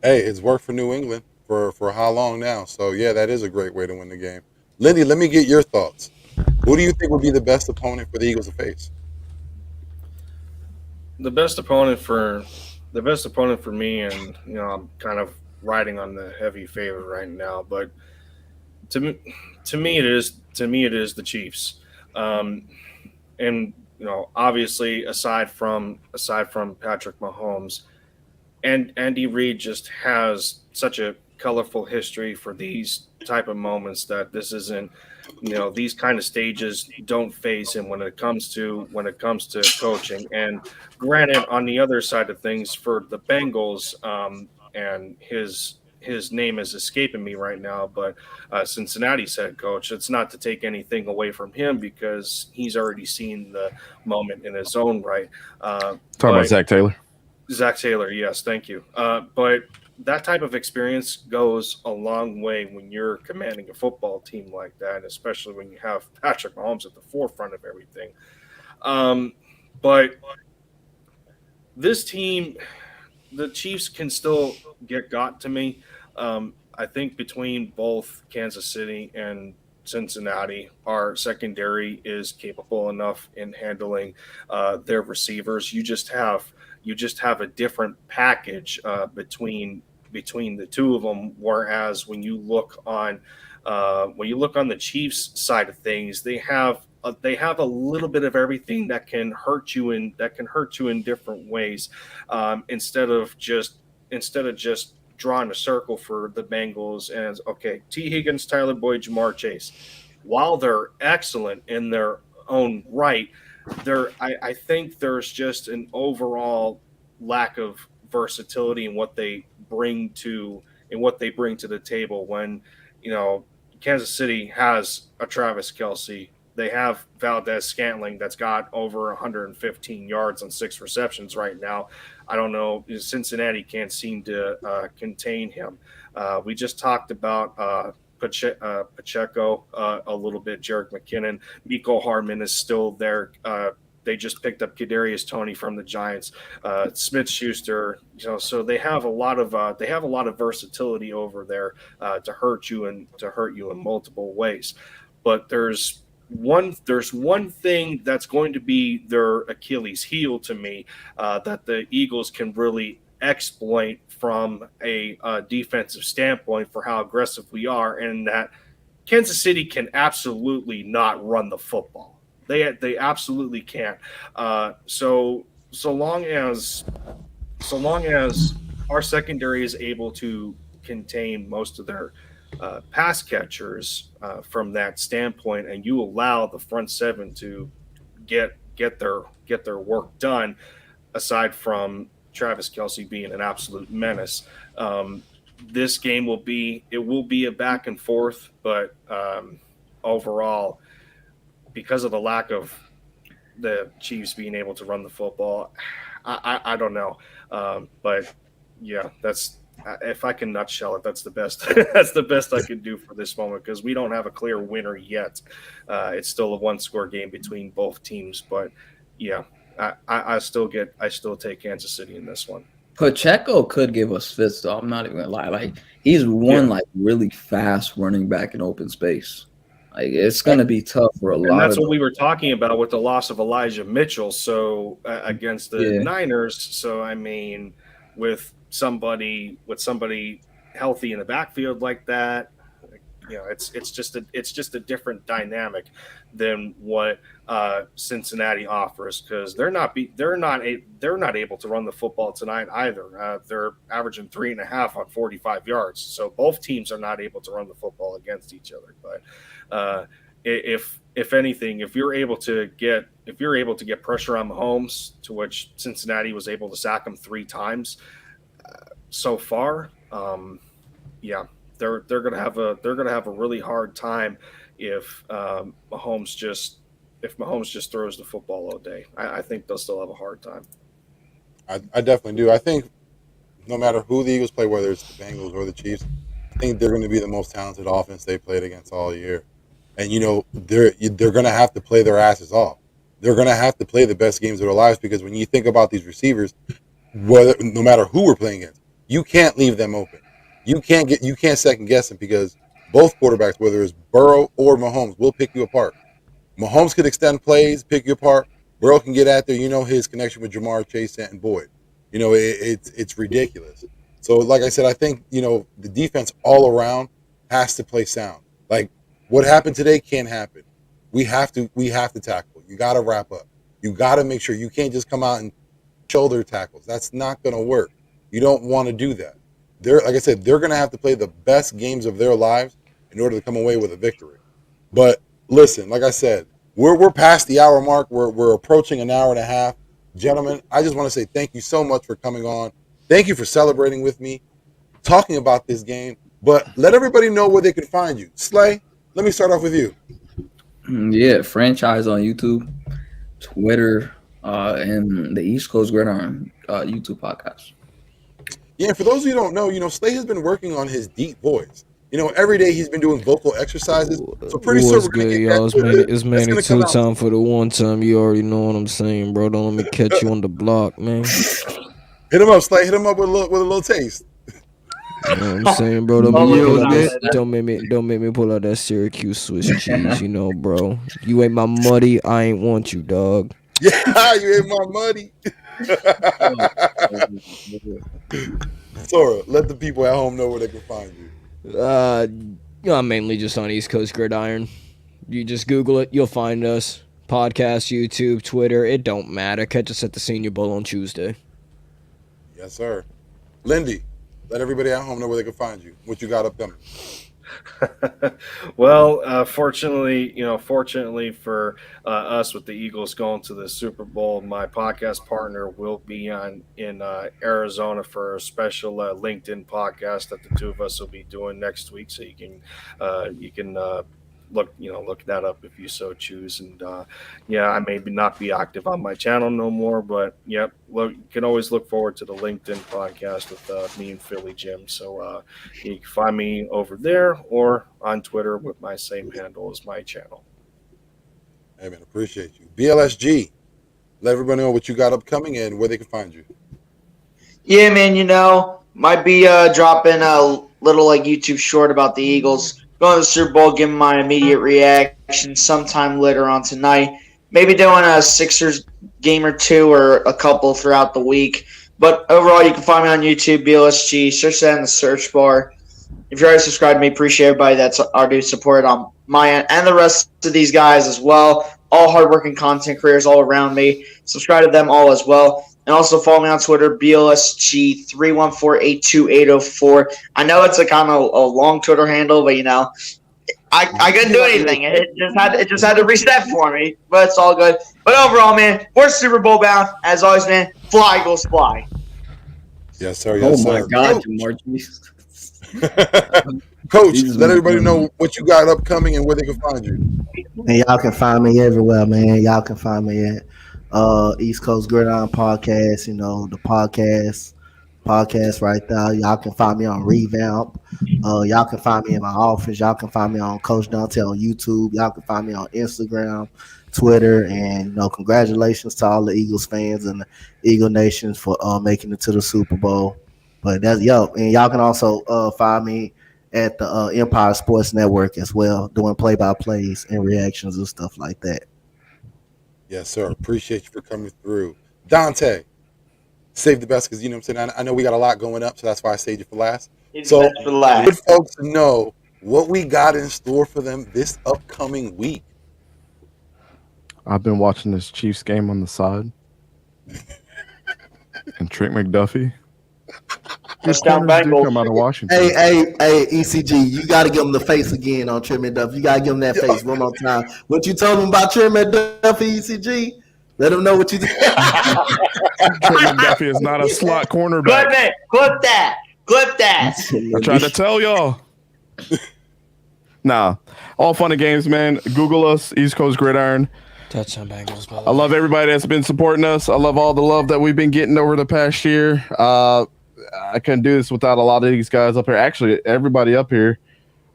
Hey, it's worked for New England for how long now? So, that is a great way to win the game. Lindy, let me get your thoughts. Who do you think would be the best opponent for the Eagles to face? The best opponent for me, and I'm kind of riding on the heavy favorite right now, but to me it is the Chiefs. And obviously aside from Patrick Mahomes, and Andy Reid just has such a colorful history for these type of moments that this isn't, these kind of stages don't phase him when it comes to coaching. And granted, on the other side of things for the Bengals, and his name is escaping me right now, but Cincinnati's head coach, it's not to take anything away from him because he's already seen the moment in his own right. Talking about Zach Taylor. Zach Taylor, yes, thank you. But that type of experience goes a long way when you're commanding a football team like that, especially when you have Patrick Mahomes at the forefront of everything. But this team, the Chiefs can still got to me. I think between both Kansas City and Cincinnati, our secondary is capable enough in handling their receivers. You just have a different package between the two of them. Whereas when you look on the Chiefs side of things, they have a little bit of everything that can hurt you in different ways. Instead of just drawing a circle for the Bengals as okay, T. Higgins, Tyler Boyd, Jamar Chase. While they're excellent in their own right, I think there's just an overall lack of versatility in what they bring to the table. When Kansas City has a Travis Kelce, they have Valdez Scantling that's got over 115 yards on 6 receptions right now. I don't know. Cincinnati can't seem to contain him. We just talked about Pacheco a little bit. Jerick McKinnon, Miko Hardman is still there. They just picked up Kadarius Toney from the Giants, Smith-Schuster. So they have a lot of versatility over there to hurt you in multiple ways. But there's one thing that's going to be their Achilles heel to me that the Eagles can really exploit from a defensive standpoint for how aggressive we are, and that Kansas City can absolutely not run the football. They absolutely can't. So long as our secondary is able to contain most of their pass catchers from that standpoint, and you allow the front seven to get their work done, aside from Travis Kelce being an absolute menace. This game will be a back and forth, but overall, because of the lack of the Chiefs being able to run the football, I don't know. But yeah, that's if I can nutshell it, that's the best. That's the best I can do for this moment, because we don't have a clear winner yet. It's still a one-score game between both teams, but yeah, I still take Kansas City in this one. Pacheco could give us fits, though. I'm not even gonna lie. Like, he's like really fast running back in open space. Like, it's gonna be tough for a lot. And that's what we were talking about with the loss of Elijah Mitchell. So against the Niners. So I mean, with somebody healthy in the backfield like that, it's just a different dynamic than what Cincinnati offers, because they're not able to run the football tonight either. They're averaging 3.5 on 45 yards. So both teams are not able to run the football against each other. But if anything, if you're able to get pressure on Mahomes, to which Cincinnati was able to sack him 3 times so far, they're gonna have a really hard time if Mahomes just throws the football all day. I think they'll still have a hard time. I definitely do. I think no matter who the Eagles play, whether it's the Bengals or the Chiefs, I think they're going to be the most talented offense they played against all year. And they're going to have to play their asses off. They're going to have to play the best games of their lives, because when you think about these receivers, no matter who we're playing against, you can't leave them open. You can't second guess them, because both quarterbacks, whether it's Burrow or Mahomes, will pick you apart. Mahomes could extend plays, pick you apart. Burrow can get out there. His connection with Jamar Chase and Boyd. It's ridiculous. So, like I said, I think the defense all around has to play sound. Like, what happened today can't happen. We have to tackle. You got to wrap up. You got to make sure. You can't just come out and shoulder tackles. That's not going to work. You don't want to do that. Like I said, they're going to have to play the best games of their lives in order to come away with a victory. But listen, like I said, we're past the hour mark. We're approaching an hour and a half. Gentlemen, I just want to say thank you so much for coming on. Thank you for celebrating with me, talking about this game. But let everybody know where they can find you. Slay, let me start off with you. Yeah, Franchise on YouTube, Twitter, and the East Coast Gridiron YouTube podcast. Yeah, and for those of you who don't know, Slay has been working on his deep voice. Every day he's been doing vocal exercises. So pretty soon What's we're gonna good, get y'all? It's that's Manny gonna come two out. time for the one time. You already know what I'm saying, bro. Don't let me catch you on the block, man. Hit him up, Slay. Hit him up with a little taste. You know what I'm saying, bro? Don't Oh, make me pull look out at this. that. Don't make me pull out that Syracuse Swiss cheese. Bro. You ain't my muddy. I ain't want you, dog. Yeah, you ate my money. Sora, let the people at home know where they can find you. I'm mainly just on East Coast Gridiron. You just Google it, you'll find us. Podcast, YouTube, Twitter. It don't matter. Catch us at the Senior Bowl on Tuesday. Yes, sir. Lindy, let everybody at home know where they can find you. What you got upcoming? Well, fortunately for us with the Eagles going to the Super Bowl, my podcast partner will be in Arizona for a special LinkedIn podcast that the two of us will be doing next week. So you can look that up if you so choose. And I may not be active on my channel no more, but you can always look forward to the LinkedIn podcast with me and Philly Jim. So you can find me over there or on Twitter with my same handle as my channel. Hey man, appreciate you. BLSG, let everybody know what you got upcoming and where they can find you. Yeah, man, might be dropping a little YouTube short about the Eagles going to the Super Bowl, giving my immediate reaction sometime later on tonight. Maybe doing a Sixers game or two or a couple throughout the week. But overall, you can find me on YouTube, BLSG. Search that in the search bar. If you're already subscribed to me, appreciate everybody that's already supported on my end and the rest of these guys as well. All hardworking content creators all around me. Subscribe to them all as well. And also follow me on Twitter, BLSG314828804. I know it's a kind of a long Twitter handle, but I couldn't do anything. It just had to reset for me, but it's all good. But overall, man, we're Super Bowl bound. As always, man, fly Eagles fly. Yes, sir. Yes, Oh my sir. God, Jamar Chase. Coach, let everybody know what you got upcoming and where they can find you. And y'all can find me everywhere, man. Y'all can find me at East Coast Gridiron Podcast, the podcast right there. Y'all can find me on Revamp. Y'all can find me in my office. Y'all can find me on Coach Dante on YouTube. Y'all can find me on Instagram, Twitter, and congratulations to all the Eagles fans and the Eagle Nations for making it to the Super Bowl. But and y'all can also find me at the Empire Sports Network as well, doing play-by-plays and reactions and stuff like that. Yes, sir. Appreciate you for coming through. Dante, save the best because, what I'm saying? I know we got a lot going up, so that's why I saved you for last. So let folks know what we got in store for them this upcoming week. I've been watching this Chiefs game on the side. And Trent McDuffie. These corners do come out of Washington. Hey, ECG, you got to give him the face again on Trent McDuffie. You got to give him that face one more time. What you told him about Trent McDuffie, ECG? Let him know what you did. Trent McDuffie is not a slot cornerback. Clip that. I tried to tell y'all. Nah, all fun and games, man. Google us, East Coast Gridiron. Touchdown Bengals, brother. I love everybody that's been supporting us. I love all the love that we've been getting over the past year. I couldn't do this without a lot of these guys up here. Actually, everybody up here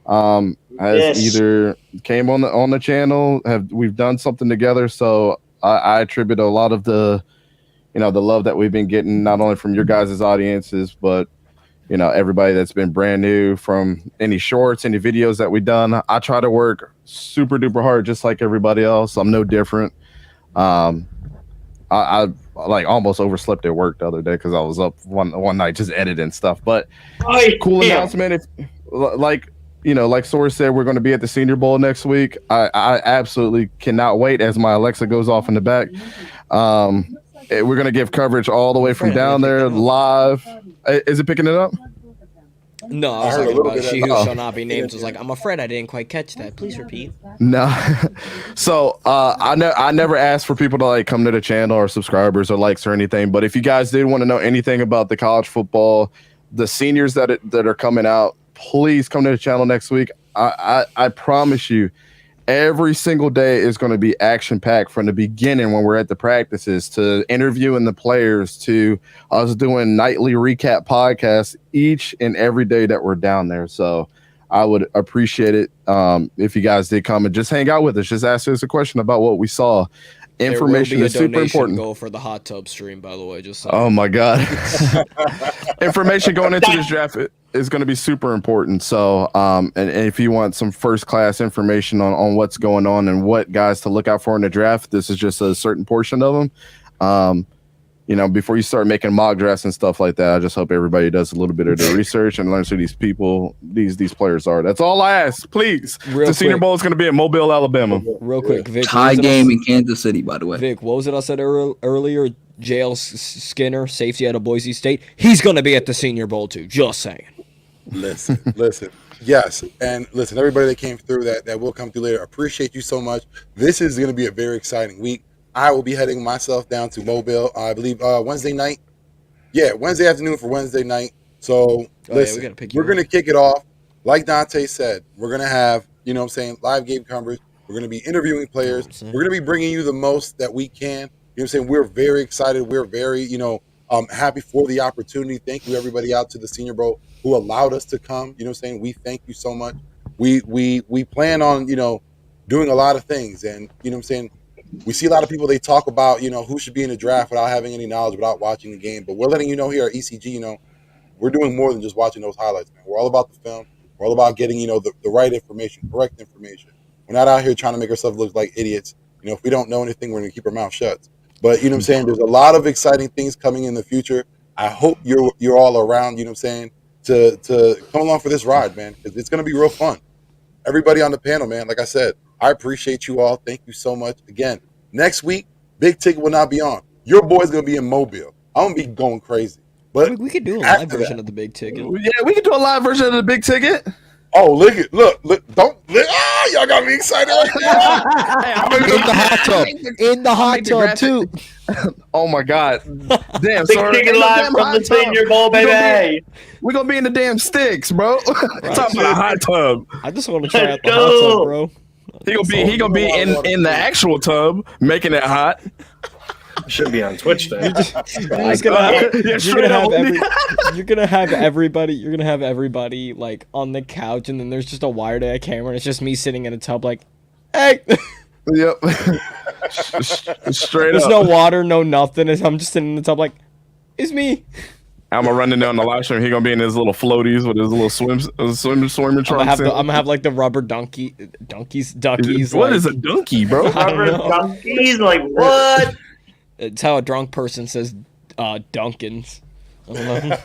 has either came on the channel, we've done something together. So I attribute a lot of the love that we've been getting, not only from your guys' audiences, but everybody that's been brand new, from any shorts, any videos that we've done. I try to work super duper hard, just like everybody else. I'm no different. I like almost overslept at work the other day because I was up one night just editing stuff. But cool announcement. If like Source said, we're going to be at the Senior Bowl next week. I absolutely cannot wait as my Alexa goes off in the back. We're going to give coverage all the way from down there live. Is it picking it up? No, I was talking about she who shall not be named. Was like, I'm afraid I didn't quite catch that. Please repeat. No. So I never asked for people to come to the channel or subscribers or likes or anything. But if you guys did want to know anything about the college football, the seniors that are coming out, please come to the channel next week. I promise you, every single day is going to be action packed from the beginning when we're at the practices to interviewing the players to us doing nightly recap podcasts each and every day that we're down there. So I would appreciate it if you guys did come and just hang out with us. Just ask us a question about what we saw. Information is super important. Go for the hot tub stream, by the way. Just so. Oh my God. Information going into this draft is going to be super important. So, and if you want some first class information on what's going on and what guys to look out for in the draft, this is just a certain portion of them. You know, before you start making mock drafts and stuff like that, I just hope everybody does a little bit of their research and learns who these people, these players are. That's all I ask, please. The Senior Bowl is going to be in Mobile, Alabama. Real quick, Vic. Tie game in Kansas City, by the way. Vic, what was it I said earlier? JL Skinner, safety out of Boise State. He's going to be at the Senior Bowl too. Just saying. Listen. Yes, and listen, everybody that came through that will come through later. Appreciate you so much. This is going to be a very exciting week. I will be heading myself down to Mobile, I believe, Wednesday night. Yeah, Wednesday afternoon for Wednesday night. So, listen, we're going to kick it off. Like Dante said, we're going to have, you know what I'm saying, live game coverage. We're going to be interviewing players. We're going to be bringing you the most that we can. You know what I'm saying? We're very excited. We're very, happy for the opportunity. Thank you, everybody out to the Senior Bowl who allowed us to come. You know what I'm saying? We thank you so much. We plan on, doing a lot of things. And, you know what I'm saying? We see a lot of people, they talk about, who should be in the draft without having any knowledge, without watching the game. But we're letting you know here at ECG, we're doing more than just watching those highlights, man. We're all about the film. We're all about getting, the right information, correct information. We're not out here trying to make ourselves look like idiots. If we don't know anything, we're going to keep our mouth shut. But, you know what I'm saying? There's a lot of exciting things coming in the future. I hope you're all around, you know what I'm saying, to come along for this ride, man, because it's going to be real fun. Everybody on the panel, man, like I said, I appreciate you all. Thank you so much. Again, next week, Big Ticket will not be on. Your boy's going to be in Mobile. I'm going to be going crazy. But we could do a live version of the Big Ticket. Yeah, we could do a live version of the Big Ticket. Oh, look, y'all got me excited right now. In the hot tub too. Oh my God. Damn, Big Ticket live from the Senior Bowl, baby. We're going to be in the damn sticks, bro. Talking about a hot tub. I just want to try out the hot tub, bro. He gonna be in the actual tub making it hot. Should be on Twitch then. You're gonna have everybody like on the couch, and then there's just a wire to that camera, and it's just me sitting in a tub like, hey. Yep. Straight There's up. no water, no nothing. I'm just sitting in the tub like, it's me. I'm gonna run down the live stream. He gonna be in his little floaties with his little swimming trunks. I'm gonna have like the rubber duckies. What is a donkey, bro? Rubber donkeys, like what? It's how a drunk person says Dunkins. I don't know.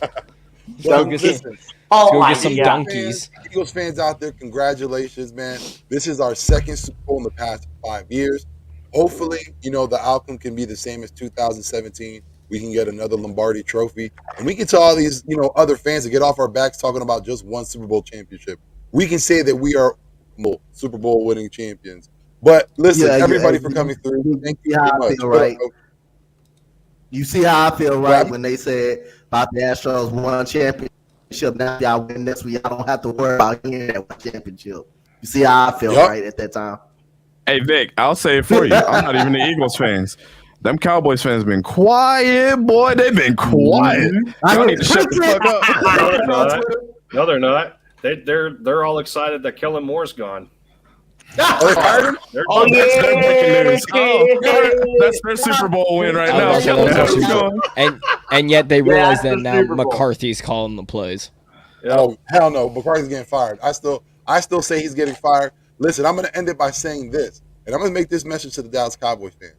Well, Let's listen, go get some donkeys. Eagles fans out there, congratulations, man. This is our second Super Bowl in the past 5 years. Hopefully, the outcome can be the same as 2017. We can get another Lombardi trophy. And we can tell all these, other fans to get off our backs talking about just one Super Bowl championship. We can say that we are Super Bowl winning champions. But listen, everybody for coming through. Thank you so much. Right. You see how I feel, right? When they said about the Astros won championship, now y'all win this week. Y'all don't have to worry about getting that one championship. You see how I feel, right, at that time? Hey, Vic, I'll say it for you. I'm not even the Eagles fans. Them Cowboys fans been quiet, boy. They've been quiet. Y'all need to shut the fuck up. No, they're not. They're all excited that Kellen Moore's gone. They fired him? That's their breaking news. That's their Super Bowl win right now. And yet they realize that now McCarthy's calling the plays. Oh, hell no. McCarthy's getting fired. I still say he's getting fired. Listen, I'm going to end it by saying this, and I'm going to make this message to the Dallas Cowboys fans.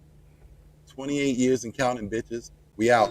28 years and counting, bitches. We out.